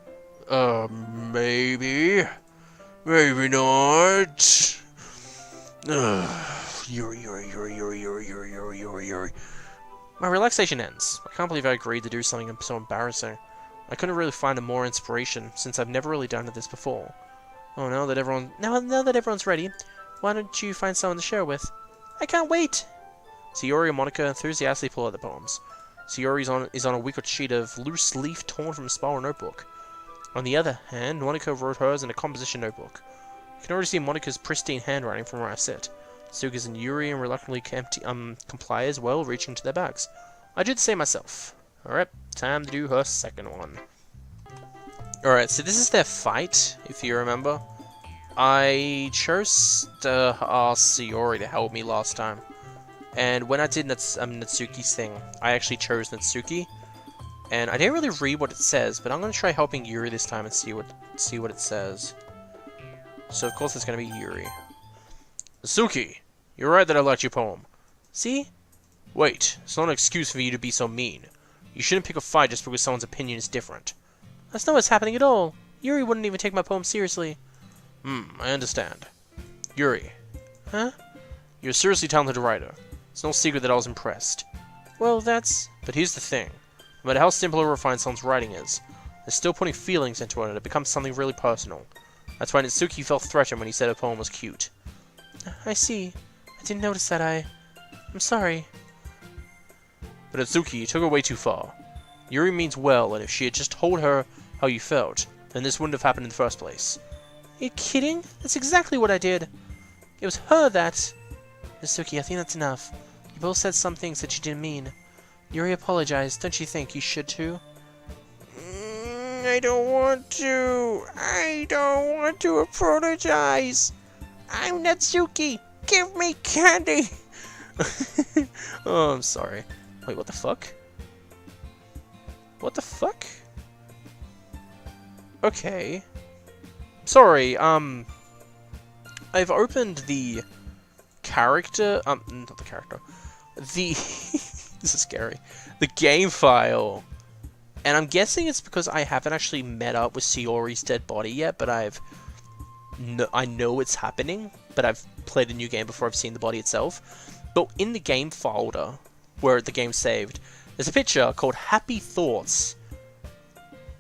A: Maybe. Maybe not. Yuri. My relaxation ends. I can't believe I agreed to do something so embarrassing. I couldn't really find more inspiration, since I've never really done this before. Oh, now that everyone's ready, why don't you find someone to share with? I can't wait! Sayori and Monica enthusiastically pull out the poems. Sayori is on a wicked sheet of loose leaf torn from a spiral notebook. On the other hand, Monica wrote hers in a composition notebook. You can already see Monica's pristine handwriting from where I sit. Suga's and Yuri and reluctantly comply as well, reaching into their bags. I did the same myself. Alright, time to do her second one. Alright, so this is their fight, if you remember. I chose to ask Sayori to help me last time. And when I did Natsuki's thing, I actually chose Natsuki. And I didn't really read what it says, but I'm going to try helping Yuri this time and see what it says. So, of course, it's going to be Yuri. Natsuki, you're right that I liked your poem. See? Wait, it's not an excuse for you to be so mean. You shouldn't pick a fight just because someone's opinion is different. That's not what's happening at all. Yuri wouldn't even take my poem seriously. I understand. Yuri. Huh? You're a seriously talented writer. It's no secret that I was impressed. Well, that's... But here's the thing. No matter how simple or refined someone's writing is, they're still putting feelings into it and it becomes something really personal. That's why Natsuki felt threatened when he said her poem was cute. I see. I didn't notice that. I'm sorry. But Natsuki, you took it way too far. Yuri means well, and if she had just told her how you felt, then this wouldn't have happened in the first place. Are you kidding? That's exactly what I did. It was her that... Natsuki, I think that's enough. You both said some things that you didn't mean. Yuri apologized. Don't you think you should too? I don't want to. I don't want to apologize. I'm Natsuki. Give me candy. Oh, I'm sorry. Wait, what the fuck? What the fuck? Okay. Sorry, I've opened the character, not the character. The... this is scary. The game file And I'm guessing it's because I haven't actually met up with Sayori's dead body yet, but I know it's happening, but I've played a new game before I've seen the body itself. But in the game folder, where the game's saved, there's a picture called Happy Thoughts.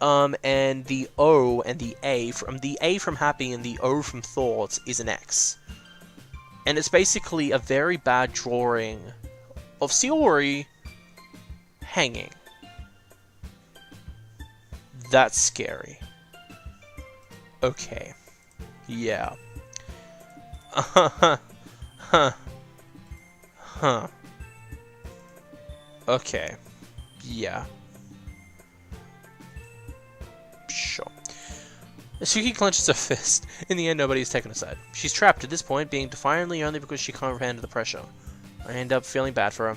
A: And the O and the A from Happy and the O from Thoughts is an X. And it's basically a very bad drawing of Sayori hanging. That's scary. Okay. Yeah. Okay. Yeah. Sure. Suki clenches her fist. In the end, nobody's taken her side. She's trapped at this point, being defiantly only because she can't handle the pressure. I end up feeling bad for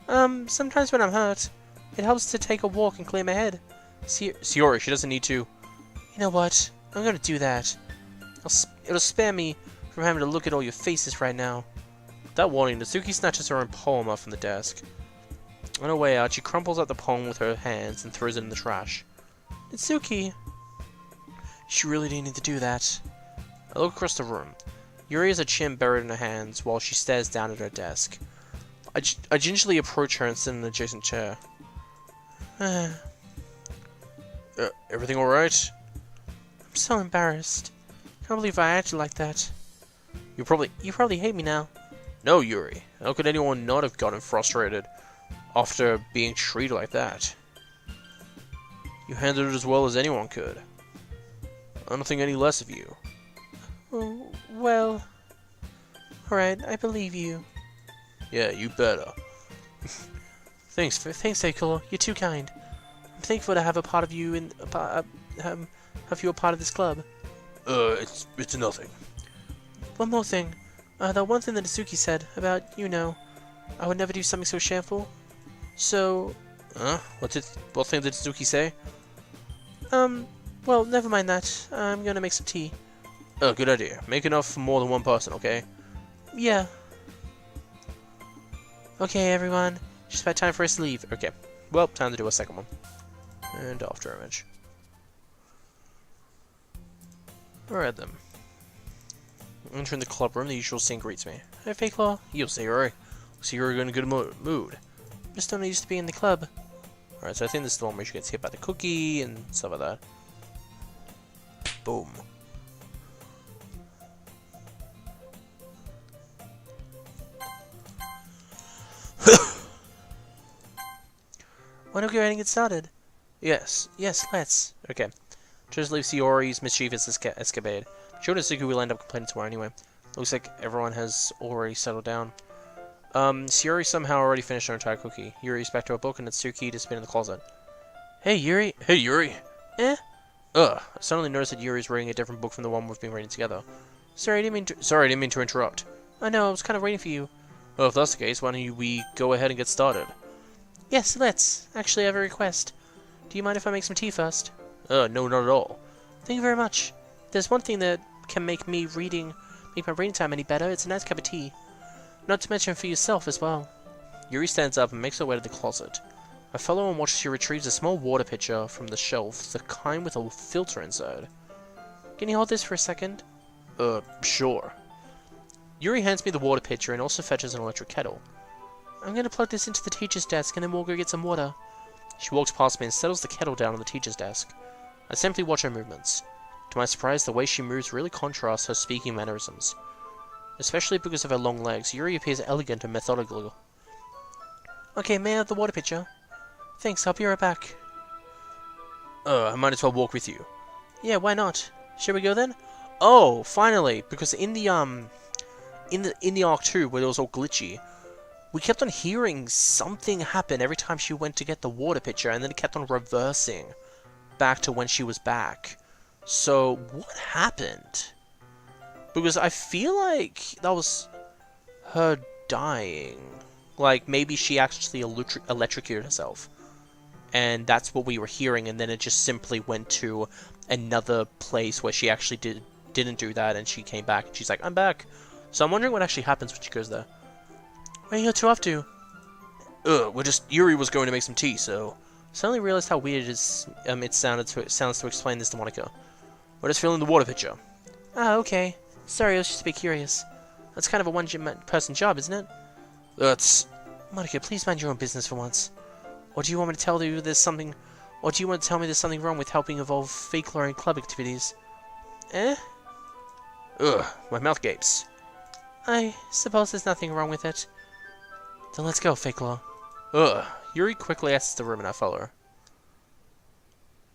A: her. Sometimes when I'm hurt, it helps to take a walk and clear my head. Sayori, she doesn't need to. You know what? I'm gonna do that. It'll spare me from having to look at all your faces right now. Without warning, Natsuki snatches her own poem up from the desk. On her way out, she crumples up the poem with her hands and throws it in the trash. Natsuki! She really didn't need to do that. I look across the room. Yuri has her chin buried in her hands while she stares down at her desk. I gingerly approach her and sit in an adjacent chair. Everything alright? I'm so embarrassed. Can't believe I acted like that. You probably hate me now. No, Yuri. How could anyone not have gotten frustrated after being treated like that? You handled it as well as anyone could. I don't think any less of you.
B: Oh, well... Alright, I believe you.
A: Yeah, you better.
B: Thanks, Seikolo. You're too kind. I'm thankful to have a part of you in... have you a part of this club.
A: It's nothing.
B: One more thing. That one thing that Natsuki said about, I would never do something so shameful. So...
A: What thing did Natsuki say?
B: Well, never mind that. I'm gonna make some tea.
A: Oh, good idea. Make enough for more than one person, okay?
B: Yeah. Okay, everyone. Just about time for us to leave.
A: Okay. Well, time to do a second one. And after image. Alright then. Entering the club room, the usual scene greets me.
B: Hey, Fake Law.
A: You'll see, Yuri. Looks like you're in a good mood.
B: Just don't used to be in the club.
A: Alright, so I think this is the one where she gets hit by the cookie and stuff like that. Boom.
B: Why don't we go ahead and get started?
A: Yes, let's. Okay. Just leave Sayori's mischievous escapade. Sure, Natsuki will end up complaining tomorrow anyway. Looks like everyone has already settled down. Sayori somehow already finished her entire cookie. Yuri's back to her book and Natsuki to spin in the closet.
B: Hey, Yuri.
A: Hey, Yuri.
B: I
A: suddenly noticed that Yuri's reading a different book from the one we've been reading together.
B: Sorry, I didn't mean to interrupt. I know, I was kind of waiting for you.
A: Well, if that's the case, why don't we go ahead and get started?
B: Yes, let's. Actually, I have a request. Do you mind if I make some tea first?
A: No, not at all.
B: Thank you very much. There's one thing that can make my reading time any better. It's a nice cup of tea. Not to mention for yourself as well.
A: Yuri stands up and makes her way to the closet. I follow and watch as she retrieves a small water pitcher from the shelf, the kind with a filter inside.
B: Can you hold this for a second?
A: Sure. Yuri hands me the water pitcher and also fetches an electric kettle.
B: I'm gonna plug this into the teacher's desk and then we'll go get some water.
A: She walks past me and settles the kettle down on the teacher's desk. I simply watch her movements. To my surprise, the way she moves really contrasts her speaking mannerisms. Especially because of her long legs, Yuri appears elegant and methodical.
B: Okay, may I have the water pitcher? Thanks, I'll be right back.
A: I might as well walk with you.
B: Yeah, why not? Shall we go then?
A: Oh, finally! Because in the Arc 2, where it was all glitchy, we kept on hearing something happen every time she went to get the water pitcher, and then it kept on reversing back to when she was back. So, what happened? Because I feel like that was her dying. Like, maybe she actually electrocuted herself. And that's what we were hearing, and then it just simply went to another place where she actually didn't do that, and she came back, and she's like, I'm back. So I'm wondering what actually happens when she goes there.
B: Where are you two off to?
A: Yuri was going to make some tea, so
B: Suddenly realized how weird it sounds to explain this to Monica.
A: We're just filling the water pitcher.
B: Ah, okay. Sorry, I was just a bit curious. That's kind of a one-person job, isn't it?
A: That's...
B: Monica, please mind your own business for once. Or do you want me to tell you there's something... Or do you want to tell me there's something wrong with helping evolve folklore in club activities? Eh?
A: Ugh, my mouth gapes.
B: I suppose there's nothing wrong with it. Then let's go, folklore.
A: Ugh. Yuri quickly exits the room and I follow her.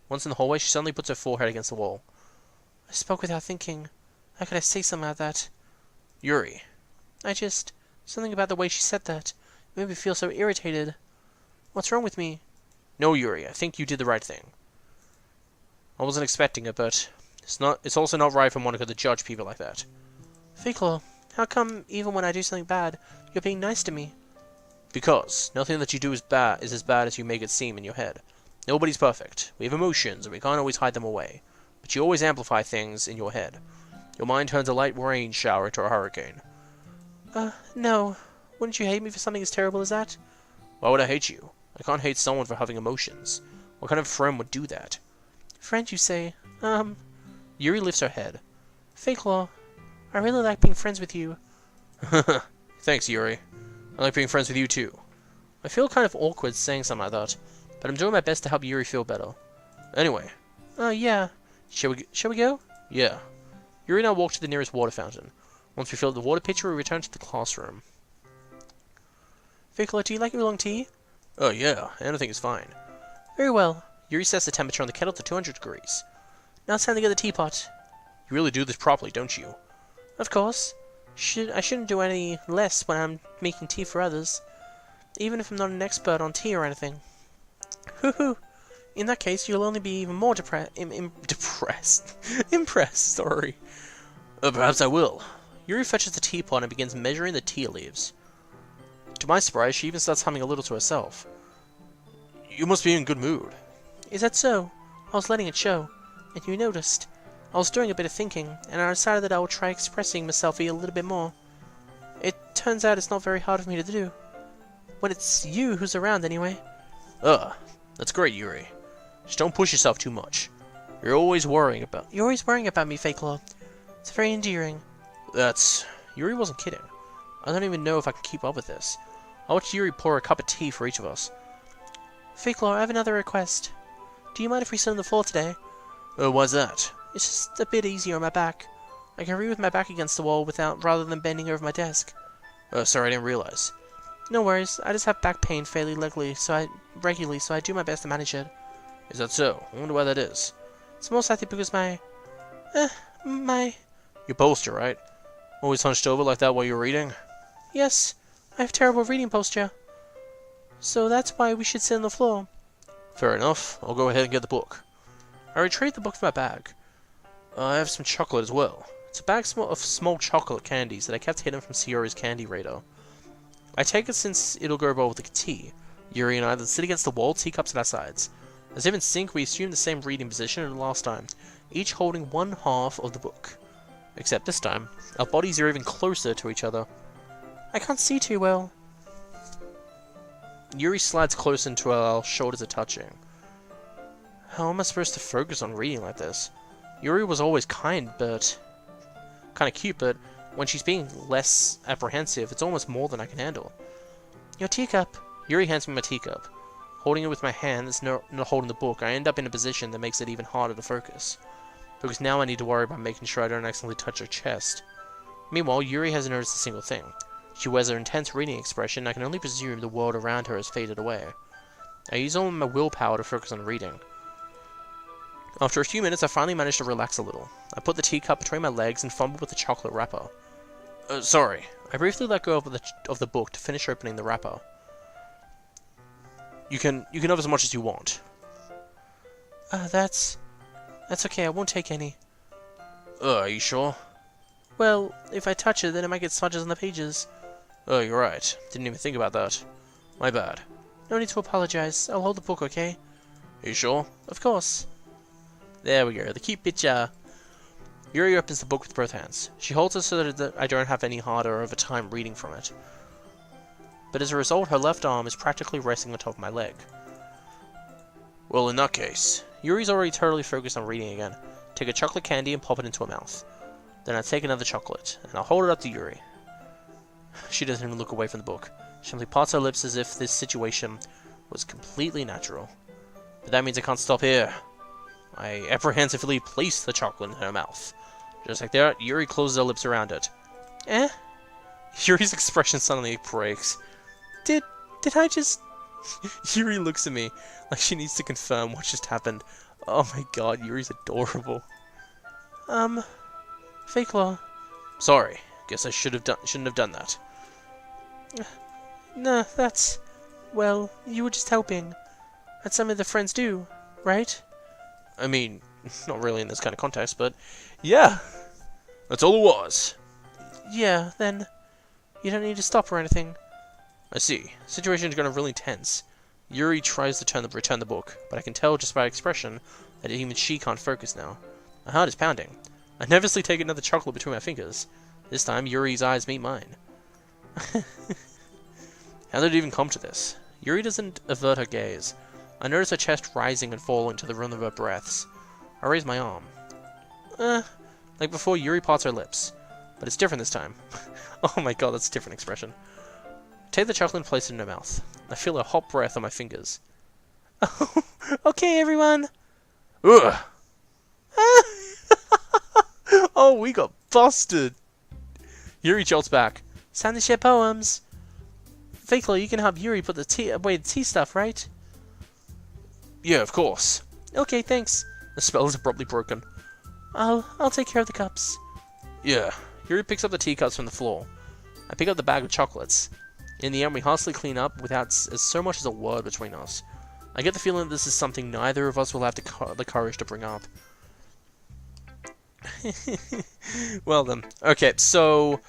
A: Once in the hallway, she suddenly puts her forehead against the wall.
B: I spoke without thinking. How could I say something like that?
A: Yuri.
B: Something about the way she said that. It made me feel so irritated. What's wrong with me?
A: No, Yuri, I think you did the right thing. I wasn't expecting it, but it's also not right for Monica to judge people like that.
B: Folklore, how come even when I do something bad, you're being nice to me?
A: Because nothing that you do is as bad as you make it seem in your head. Nobody's perfect. We have emotions, and we can't always hide them away. But you always amplify things in your head. Your mind turns a light rain shower into a hurricane.
B: No. Wouldn't you hate me for something as terrible as that?
A: Why would I hate you? I can't hate someone for having emotions. What kind of friend would do that?
B: Friend, you say?
A: Yuri lifts her head.
B: Folklore, I really like being friends with you.
A: Thanks, Yuri. I like being friends with you, too. I feel kind of awkward saying something like that, but I'm doing my best to help Yuri feel better. Anyway.
B: Yeah. Shall we go?
A: Yeah. Yuri and I walk to the nearest water fountain. Once we fill the water pitcher, we return to the classroom.
B: Folklore, do you like your long tea?
A: Oh, yeah. Anything is fine.
B: Very well.
A: Yuri sets the temperature on the kettle to 200 degrees.
B: Now it's time to get the teapot.
A: You really do this properly, don't you?
B: Of course. I shouldn't do any less when I'm making tea for others. Even if I'm not an expert on tea or anything. Hoo-hoo. In that case, you'll only be even more
A: depressed. Impressed, sorry. Perhaps I will. Yuri fetches the teapot and begins measuring the tea leaves. To my surprise, she even starts humming a little to herself. You must be in good mood.
B: Is that so? I was letting it show, and you noticed. I was doing a bit of thinking, and I decided that I would try expressing myself a little bit more. It turns out it's not very hard for me to do. When it's you who's around, anyway.
A: That's great, Yuri. Just don't push yourself too much. You're always worrying about
B: me, Folklore. It's very endearing.
A: Yuri wasn't kidding. I don't even know if I can keep up with this. I watched Yuri pour a cup of tea for each of us.
B: Folklore, I have another request. Do you mind if we sit on the floor today?
A: Why's that?
B: It's just a bit easier on my back. I can read with my back against the wall rather than bending over my desk.
A: Sorry, I didn't realize.
B: No worries. I just have back pain fairly regularly, so I do my best to manage it.
A: Is that so? I wonder why that is.
B: It's most likely because my...
A: Your posture, right? Always hunched over like that while you're reading?
B: Yes, I have terrible reading posture. So that's why we should sit on the floor.
A: Fair enough. I'll go ahead and get the book. I retrieved the book from my bag. I have some chocolate as well. It's a bag of small chocolate candies that I kept hidden from Sierra's candy radar. I take it since it'll go well with the tea. Yuri and I then sit against the wall, teacups at our sides. As if in sync, we assume the same reading position as last time, each holding one half of the book. Except this time, our bodies are even closer to each other.
B: I can't see too well.
A: Yuri slides close until our shoulders are touching. How am I supposed to focus on reading like this? Yuri was always kind of cute, but when she's being less apprehensive, it's almost more than I can handle.
B: Your teacup.
A: Yuri hands me my teacup. Holding it with my hand that's not holding the book, I end up in a position that makes it even harder to focus. Because now I need to worry about making sure I don't accidentally touch her chest. Meanwhile, Yuri hasn't noticed a single thing. She wears an intense reading expression, and I can only presume the world around her has faded away. I use all my willpower to focus on reading. After a few minutes, I finally managed to relax a little. I put the teacup between my legs and fumbled with the chocolate wrapper. Sorry. I briefly let go of the book to finish opening the wrapper. You can have as much as you want.
B: That's okay, I won't take any.
A: Are you sure?
B: Well, if I touch it, then it might get smudges on the pages.
A: Oh, you're right. Didn't even think about that. My bad.
B: No need to apologize. I'll hold the book, okay?
A: Are you sure?
B: Of course.
A: There we go, the cute picture. Yuri opens the book with both hands. She holds it so that I don't have any harder of a time reading from it. But as a result, her left arm is practically resting on top of my leg. Well, in that case, Yuri's already totally focused on reading again. Take a chocolate candy and pop it into her mouth. Then I take another chocolate, and I'll hold it up to Yuri. She doesn't even look away from the book. She simply parts her lips as if this situation was completely natural. But that means I can't stop here. I apprehensively place the chocolate in her mouth. Just like that, Yuri closes her lips around it.
B: Eh?
A: Yuri's expression suddenly breaks.
B: Did I just...
A: Yuri looks at me like she needs to confirm what just happened. Oh my god, Yuri's adorable.
B: Fake law.
A: Sorry, guess I shouldn't have done that.
B: No, that's... Well, you were just helping. That's something the friends do, right?
A: I mean, not really in this kind of context, but yeah, that's all it was.
B: Yeah, then you don't need to stop or anything.
A: I see. Situation's gotten really tense. Yuri tries to return the book, but I can tell just by her expression that even she can't focus now. My heart is pounding. I nervously take another chocolate between my fingers. This time, Yuri's eyes meet mine. How did it even come to this? Yuri doesn't avert her gaze. I notice her chest rising and falling to the rhythm of her breaths. I raise my arm. Like before, Yuri parts her lips. But it's different this time. Oh my god, that's a different expression. Take the chocolate and place it in her mouth. I feel her hot breath on my fingers.
B: Oh, okay, everyone.
A: Ugh! Oh, we got busted! Yuri jolts back.
B: It's time to share poems. Fake law, you can help Yuri put the tea stuff, right?
A: Yeah, of course.
B: Okay, thanks.
A: The spell is abruptly broken.
B: I'll take care of the cups.
A: Yeah. Yuri picks up the teacups from the floor. I pick up the bag of chocolates. In the end, we hastily clean up without so much as a word between us. I get the feeling that this is something neither of us will have the courage to bring up. Well then. Okay, so...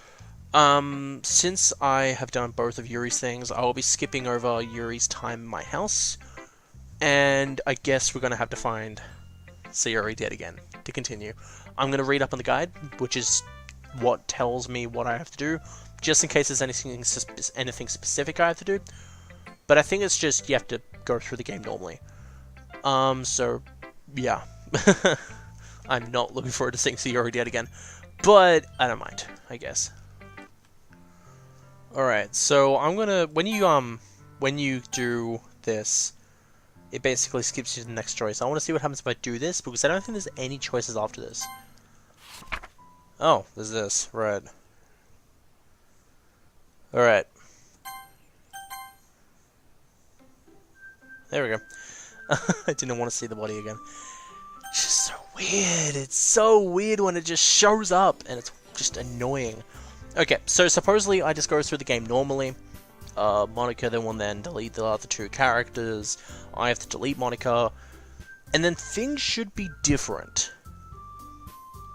A: since I have done both of Yuri's things, I will be skipping over Yuri's time in my house. And I guess we're going to have to find Sayori dead again to continue. I'm going to read up on the guide, which is what tells me what I have to do, just in case there's anything specific I have to do. But I think it's just you have to go through the game normally. So, yeah. I'm not looking forward to seeing Sayori dead again, but I don't mind, I guess. Alright, so I'm gonna, when you do this, it basically skips you to the next choice. I want to see what happens if I do this, because I don't think there's any choices after this. Oh, there's this. Right. Alright. There we go. I didn't want to see the body again. It's just so weird. It's so weird when it just shows up, and it's just annoying. Okay, so supposedly I just go through the game normally. Monica then will then delete the other two characters. I have to delete Monica. And then things should be different.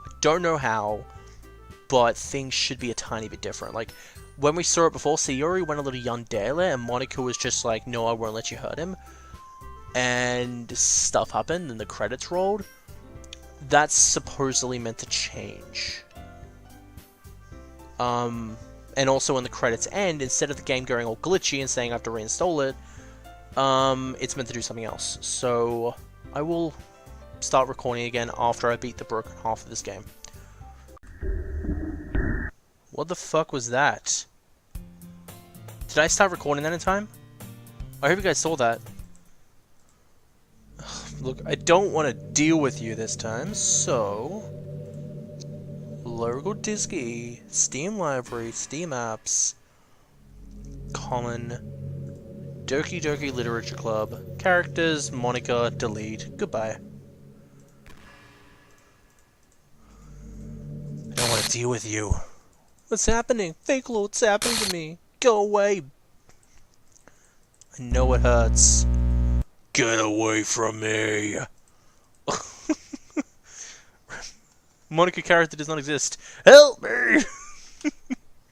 A: I don't know how, but things should be a tiny bit different. Like, when we saw it before, Sayori went a little yandere, and Monica was just like, no, I won't let you hurt him. And stuff happened, and the credits rolled. That's supposedly meant to change. And also when the credits end, instead of the game going all glitchy and saying I have to reinstall it, it's meant to do something else. So, I will start recording again after I beat the broken half of this game. What the fuck was that? Did I start recording that in time? I hope you guys saw that. Look, I don't want to deal with you this time, so... Logo Disc E, Steam Library, Steam Apps, Common, Doki Doki Literature Club, Characters, Monica, Delete, Goodbye. I don't want to deal with you. What's happening? Fake Lord, what's happening to me? Go away. I know it hurts. Get away from me. Monica character does not exist. Help me!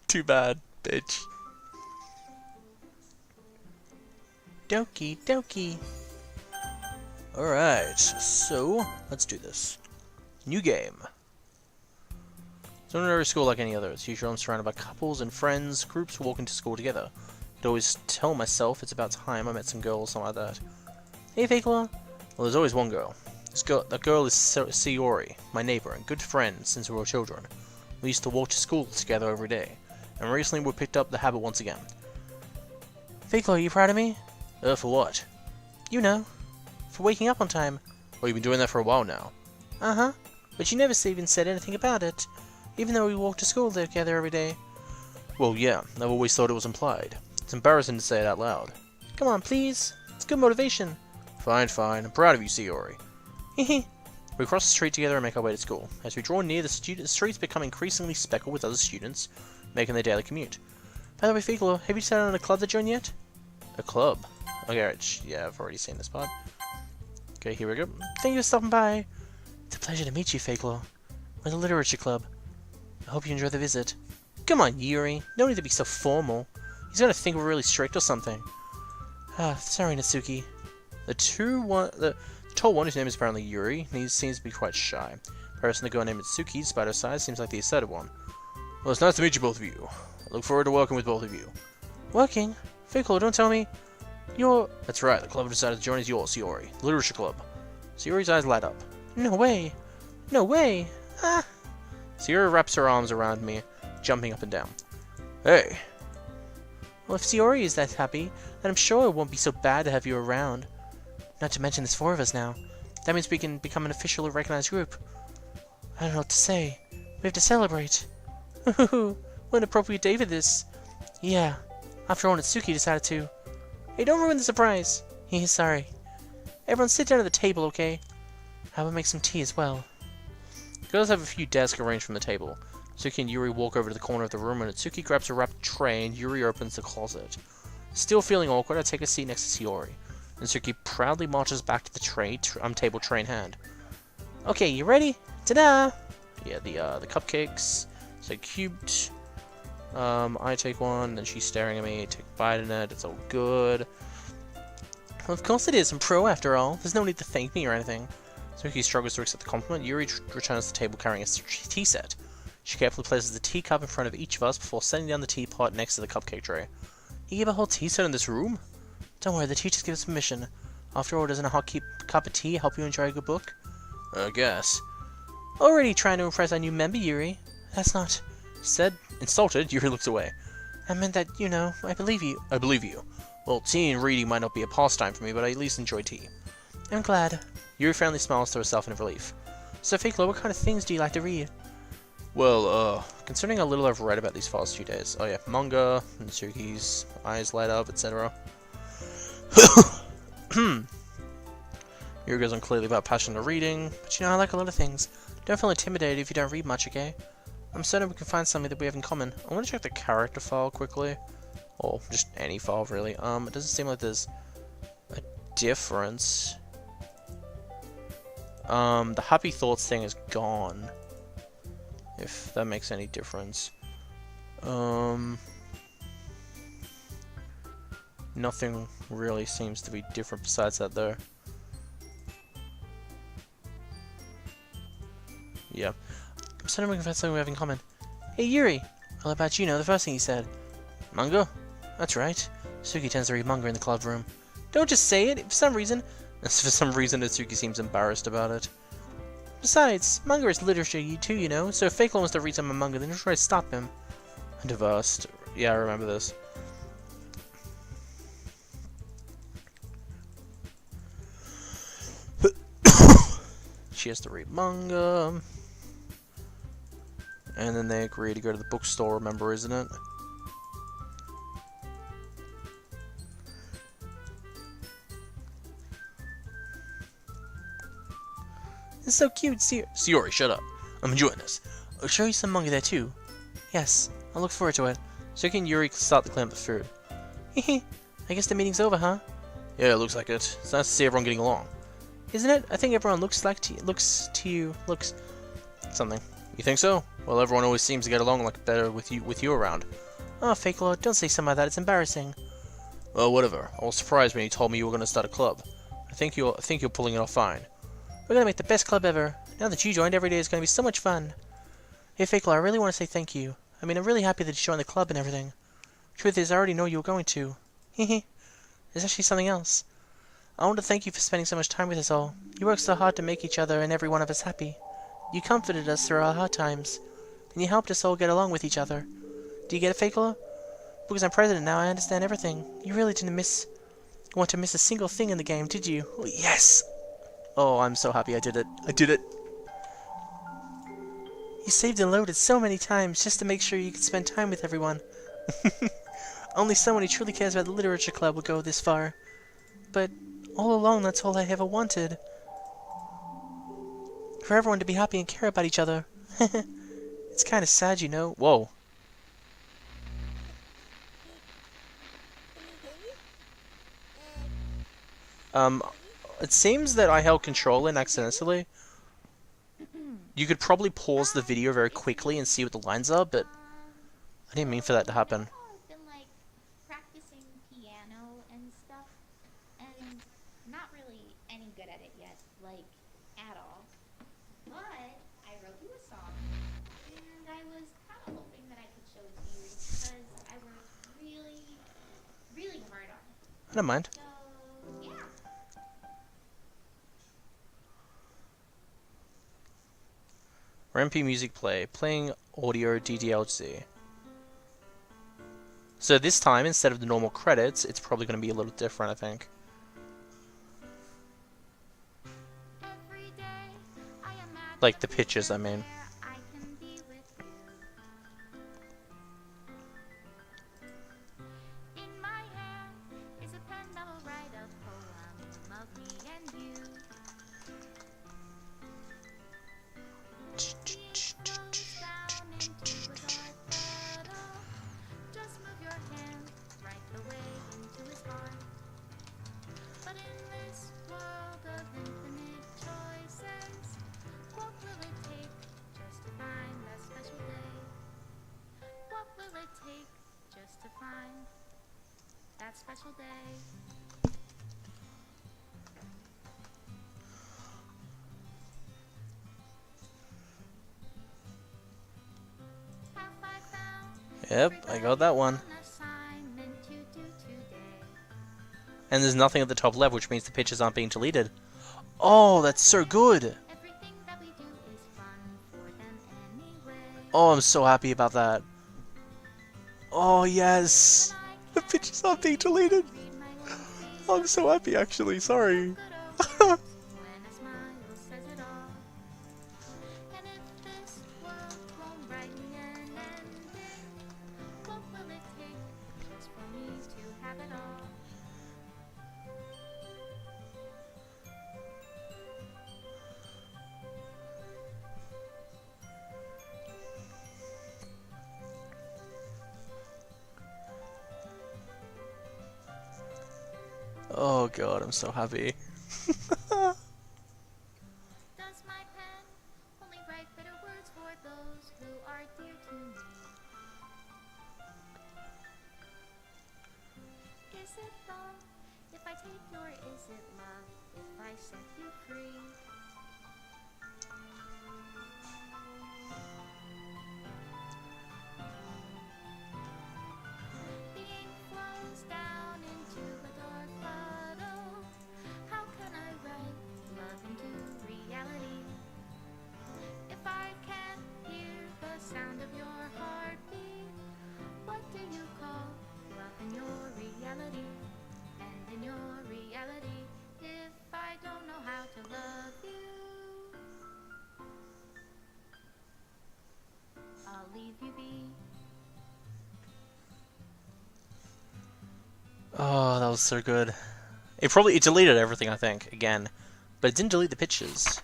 A: Too bad, bitch.
B: Doki Doki.
A: Alright, so let's do this. New game. It's not a school like any other. It's usually I'm surrounded by couples and friends, groups walking to school together. I'd always tell myself it's about time I met some girls, something like that.
B: Hey, Fake Law.
A: Well, there's always one girl. That girl is Sayori, my neighbor and good friend since we were children. We used to walk to school together every day, and recently we picked up the habit once again.
B: Faithful, are you proud of me?
A: For what?
B: You know, for waking up on time.
A: Well, you've been doing that for a while now.
B: Uh-huh, but you never even said anything about it, even though we walk to school together every day.
A: Well, yeah, I've always thought it was implied. It's embarrassing to say it out loud.
B: Come on, please. It's good motivation.
A: Fine, fine. I'm proud of you, Sayori.
B: Hehe.
A: We cross the street together and make our way to school. As we draw near, the streets become increasingly speckled with other students, making their daily commute.
B: By the way, Faithful, have you decided on a club to join yet?
A: A club? Okay, right, yeah, I've already seen this part. Okay, here we go.
B: Thank you for stopping by. It's a pleasure to meet you, Faithful. We're the Literature Club. I hope you enjoy the visit.
A: Come on, Yuri. No need to be so formal. He's gonna think we're really strict or something.
B: Sorry, Natsuki.
A: The tall one, whose name is apparently Yuri, he seems to be quite shy. Person, the girl named Natsuki, despite her size, seems like the assertive one. Well, it's nice to meet you, both of you. I look forward to working with both of you.
B: Working? Faithful, don't tell me. You're...
A: That's right, the club I've decided to join is yours, Sayori. Literature Club. Sayori's eyes light up.
B: No way. No way. Ah.
A: Sayori wraps her arms around me, jumping up and down. Hey.
B: Well, if Sayori is that happy, then I'm sure it won't be so bad to have you around. Not to mention there's 4 of us now. That means we can become an officially recognized group. I don't know what to say. We have to celebrate. What an appropriate day for this. Yeah. After all, Natsuki decided to. Hey, don't ruin the surprise. He's sorry. Everyone sit down at the table, okay? I will make some tea as well.
A: The girls have a few desks arranged from the table. Natsuki and Yuri walk over to the corner of the room, and Natsuki grabs a wrapped tray, and Yuri opens the closet. Still feeling awkward, I take a seat next to Sayori. Natsuki proudly marches back to the table tray in hand.
B: Okay, you ready? Ta-da!
A: Yeah, the cupcakes. So cute. I take one, then she's staring at me. I take a bite in it. It's all good.
B: Well, of course it is. I'm pro after all. There's no need to thank me or anything.
A: Natsuki struggles to accept the compliment. Yuri returns to the table carrying a tea set. She carefully places the teacup in front of each of us before setting down the teapot next to the cupcake tray.
B: You give a whole tea set in this room? Don't worry, the teachers give us permission. After all, doesn't a hot cup of tea help you enjoy a good book?
A: I guess.
B: Already trying to impress our new member, Yuri. That's not...
A: Said, insulted, Yuri looks away.
B: I meant that, you know, I believe you.
A: I believe you. Well, tea and reading might not be a pastime for me, but I at least enjoy tea.
B: I'm glad.
A: Yuri finally smiles to herself in relief.
B: So, Faithful, what kind of things do you like to read?
A: Well, considering how little I've read about these past few days. Oh yeah, manga, Natsuki's eyes light up, etc. Yuri goes on clearly about passion to reading.
B: But you know, I like a lot of things. Don't feel intimidated if you don't read much, okay? I'm certain we can find something that we have in common.
A: I want to check the character file quickly. Or just any file, really. It doesn't seem like there's a difference. The happy thoughts thing is gone. If that makes any difference. Nothing really seems to be different besides that, though. Yeah.
B: I'm certain we can find something we have in common. Hey, Yuri! All about you know the first thing he said.
A: Manga?
B: That's right. Suki tends to read manga in the club room. Don't just say it, for some reason.
A: For some reason, Natsuki seems embarrassed about it.
B: Besides, manga is literature too, you know, so if Faithful wants to read some manga, then just try to stop him.
A: Diversed. Yeah, I remember this. She has to read manga. And then they agree to go to the bookstore, remember, isn't it?
B: It's so cute,
A: Sayori, shut up. I'm enjoying this.
B: I'll show you some manga there too. Yes, I look forward to it.
A: So can Yuri start to clean up the food?
B: Hehe, I guess the meeting's over, huh?
A: Yeah, it looks like it. It's nice to see everyone getting along.
B: Isn't it? I think everyone looks
A: something. You think so? Well, everyone always seems to get along like better with you around.
B: Oh, Fake Lord, don't say something like that. It's embarrassing.
A: Well, whatever. I was surprised when you told me you were going to start a club. I think you're pulling it off fine.
B: We're gonna make the best club ever. Now that you joined, every day is gonna be so much fun. Hey, Fake Lord, I really want to say thank you. I mean, I'm really happy that you joined the club and everything. Truth is, I already know you were going to. Hehe. There's actually something else. I want to thank you for spending so much time with us all. You worked so hard to make each other and every one of us happy. You comforted us through our hard times, and you helped us all get along with each other. Do you get it, Fakeler? Because I'm president now, I understand everything. You really didn't want to miss a single thing in the game, did you? Oh, yes! Oh, I'm so happy I did it. I did it! You saved and loaded so many times just to make sure you could spend time with everyone. Only someone who truly cares about the Literature Club will go this far. But all along, that's all I ever wanted. For everyone to be happy and care about each other. It's kind of sad, you know. Whoa. It seems that I held control in accidentally. You could probably pause the video very quickly and see what the lines are, but I didn't mean for that to happen.
C: I've been like practicing piano and stuff, and not really any good at it yet, like at all. But I wrote you a song, and I was kind of hoping that I could show it to you because I worked really, really hard on it.
B: I don't mind.
C: So yeah.
B: MP music play, playing audio DDLC. So this time, instead of the normal credits, it's probably going to be a little different, I think. Like the pictures, I mean.
C: That special day.
B: Yep, I got that one. And there's nothing at the top left, which means the pictures aren't being deleted. Oh, that's so good! Oh, I'm so happy about that. Oh, yes! The pictures aren't being deleted! I'm so happy, actually, sorry. Oh god, I'm so happy.
C: Does my pen only write bitter words for those who are dear to me? Is it wrong if I take you, or is it love if I set you free? The ink flows down into a dark puddle. How can I write love into reality if I can't hear the sound of your heartbeat? What do you call love in your reality? And in your reality, if I don't know how to love you, I'll leave you be.
B: Oh, that was so good. It deleted everything, I think, again. But it didn't delete the pictures.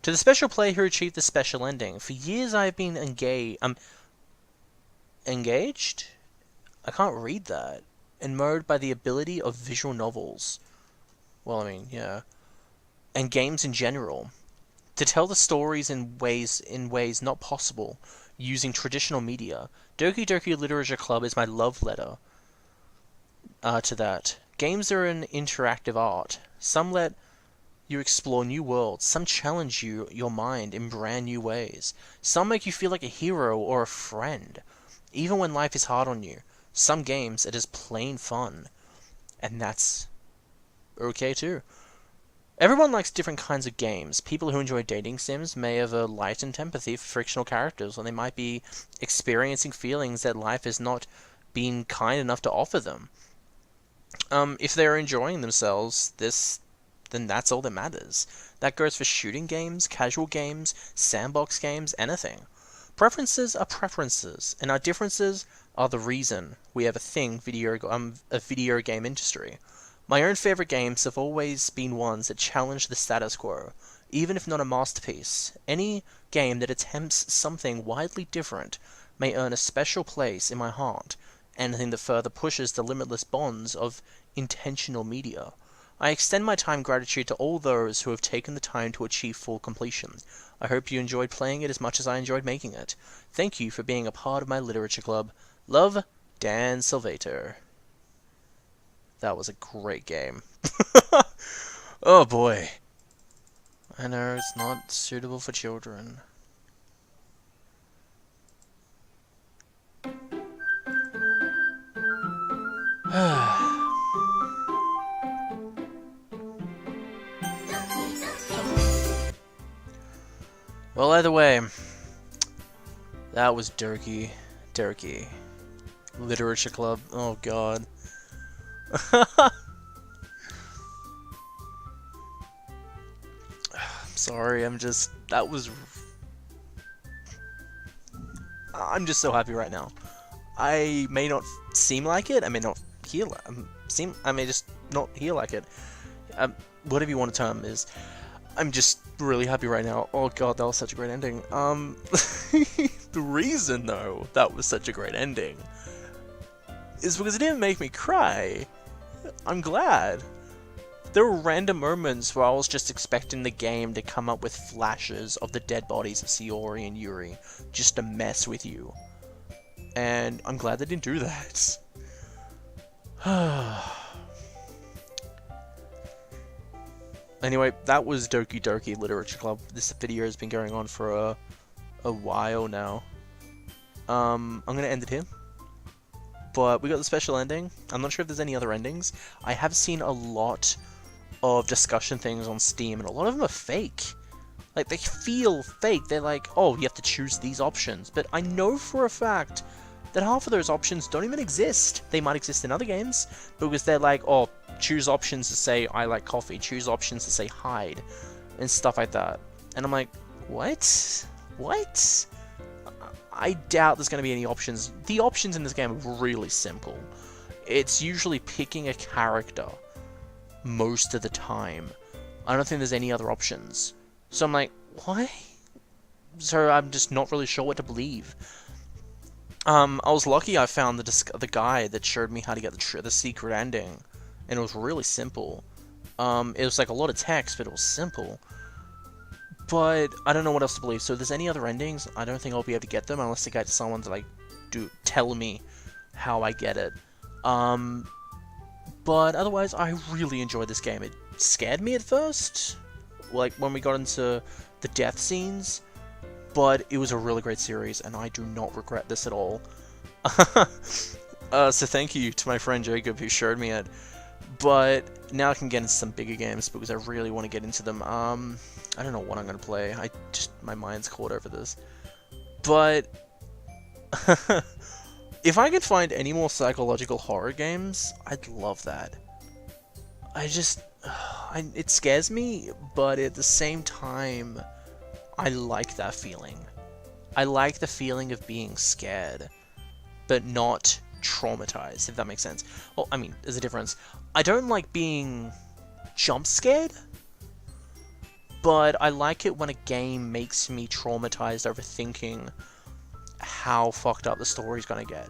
B: To the special player who achieved the special ending. For years I have been engaged? I can't read that. Enmowed by the ability of visual novels. Well, I mean, yeah. And games in general. To tell the stories in ways not possible, using traditional media. Doki Doki Literature Club is my love letter to that. Games are an interactive art. Some let you explore new worlds. Some challenge your mind in brand new ways. Some make you feel like a hero or a friend, even when life is hard on you. Some games are just plain fun. And that's
A: okay too. Everyone likes different kinds of games. People who enjoy dating sims may have a lightened empathy for fictional characters, or they might be experiencing feelings that life has not been kind enough to offer them. If they're enjoying themselves, then that's all that matters. That goes for shooting games, casual games, sandbox games, anything. Preferences are preferences, and our differences are the reason we have a video game industry. My own favorite games have always been ones that challenge the status quo, even if not a masterpiece. Any game that attempts something widely different may earn a special place in my heart. Anything that further pushes the limitless bonds of intentional media. I extend my time gratitude to all those who have taken the time to achieve full completion. I hope you enjoyed playing it as much as I enjoyed making it. Thank you for being a part of my literature club. Love, Dan Salvato. That was a great game. Oh boy. I know it's not suitable for children. Well, either way, that was Doki Doki Literature Club. Oh god. I'm sorry, I'm just so happy right now. I may not seem like it, I may not hear I may just not hear like it. Whatever you want to term is. I'm just really happy right now. Oh god, that was such a great ending. The reason though that was such a great ending is because it didn't make me cry. I'm glad. There were random moments where I was just expecting the game to come up with flashes of the dead bodies of Sayori and Yuri just to mess with you. And I'm glad they didn't do that. Anyway, that was Doki Doki Literature Club. This video has been going on for a while now. I'm gonna end it here. But we got the special ending. I'm not sure if there's any other endings. I have seen a lot of discussion things on Steam, and a lot of them are fake. Like, they feel fake. They're like, oh, you have to choose these options. But I know for a fact that half of those options don't even exist. They might exist in other games, because they're like, oh, choose options to say, I like coffee. Choose options to say, hide. And stuff like that. And I'm like, what? What? I doubt there's going to be any options. The options in this game are really simple. It's usually picking a character most of the time. I don't think there's any other options. So I'm like, why? So I'm just not really sure what to believe. I was lucky I found the guide that showed me how to get the secret ending. And it was really simple. It was like a lot of text, but it was simple. But I don't know what else to believe. So if there's any other endings, I don't think I'll be able to get them unless I get someone to like tell me how I get it. But otherwise, I really enjoyed this game. It scared me at first, like when we got into the death scenes, but it was a really great series, and I do not regret this at all. So thank you to my friend Jacob who showed me it. But now I can get into some bigger games because I really want to get into them. I don't know what I'm going to play. My mind's caught over this. But if I could find any more psychological horror games, I'd love that. It scares me, but at the same time, I like that feeling. I like the feeling of being scared, but not traumatized, if that makes sense. Well, I mean, there's a difference. I don't like being jump scared, but I like it when a game makes me traumatized over thinking how fucked up the story's gonna get.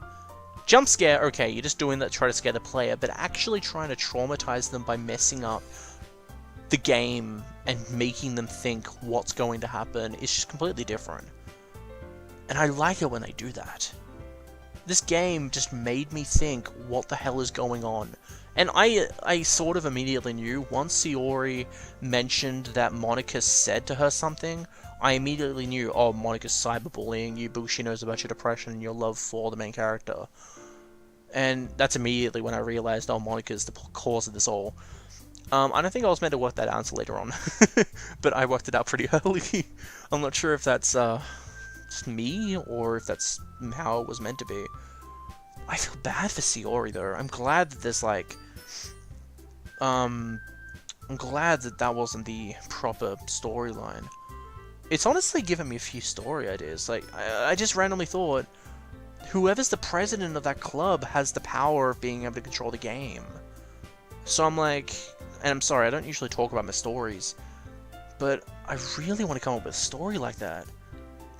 A: Jump scare, okay, you're just doing that to try to scare the player, but actually trying to traumatize them by messing up the game and making them think what's going to happen is just completely different. And I like it when they do that. This game just made me think, what the hell is going on? And I sort of immediately knew, once Sayori mentioned that Monica said to her something, I immediately knew, oh, Monica's cyberbullying you because she knows about your depression and your love for the main character. And that's immediately when I realized, oh, Monica's the cause of this all. I don't think I was meant to work that out until later on, but I worked it out pretty early. I'm not sure if that's just me or if that's how it was meant to be. I feel bad for Sayori though. I'm glad that there's like, I'm glad that that wasn't the proper storyline. It's honestly given me a few story ideas. Like, I just randomly thought, whoever's the president of that club has the power of being able to control the game. So I'm like, and I'm sorry, I don't usually talk about my stories, but I really want to come up with a story like that.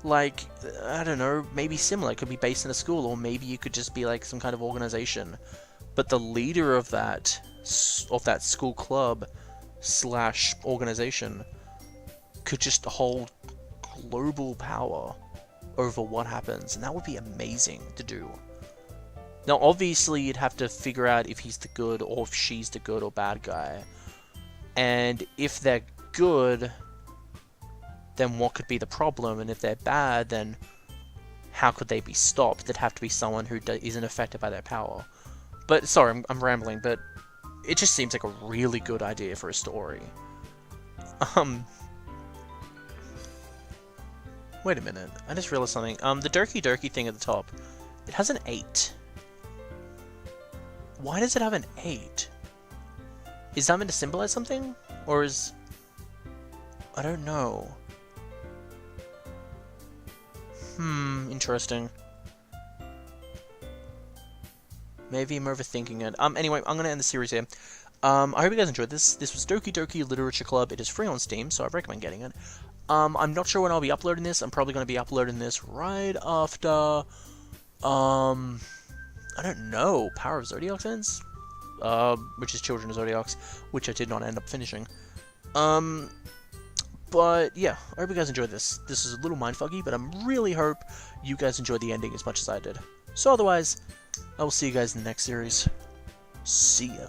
A: Like, I don't know, maybe similar. It could be based in a school, or maybe you could just be like some kind of organization. But the leader of that school club / organization could just hold global power over what happens, and that would be amazing to do. Now, obviously, you'd have to figure out if he's the good or if she's the good or bad guy. And if they're good, then what could be the problem? And if they're bad, then how could they be stopped? There'd have to be someone who isn't affected by their power. But, sorry, I'm rambling, but it just seems like a really good idea for a story. Wait a minute, I just realized something. The Doki Doki thing at the top, it has an 8. Why does it have an 8? Is that meant to symbolize something? Or is... I don't know. Interesting. Maybe I'm overthinking it. Anyway, I'm gonna end the series here. I hope you guys enjoyed this. This was Doki Doki Literature Club. It is free on Steam, so I recommend getting it. I'm not sure when I'll be uploading this. I'm probably going to be uploading this right after, I don't know, Power of Zodiac ends? Which is Children of Zodiacs, which I did not end up finishing. But yeah, I hope you guys enjoyed this. This is a little mindfucky, but I really hope you guys enjoyed the ending as much as I did. So otherwise, I will see you guys in the next series. See ya.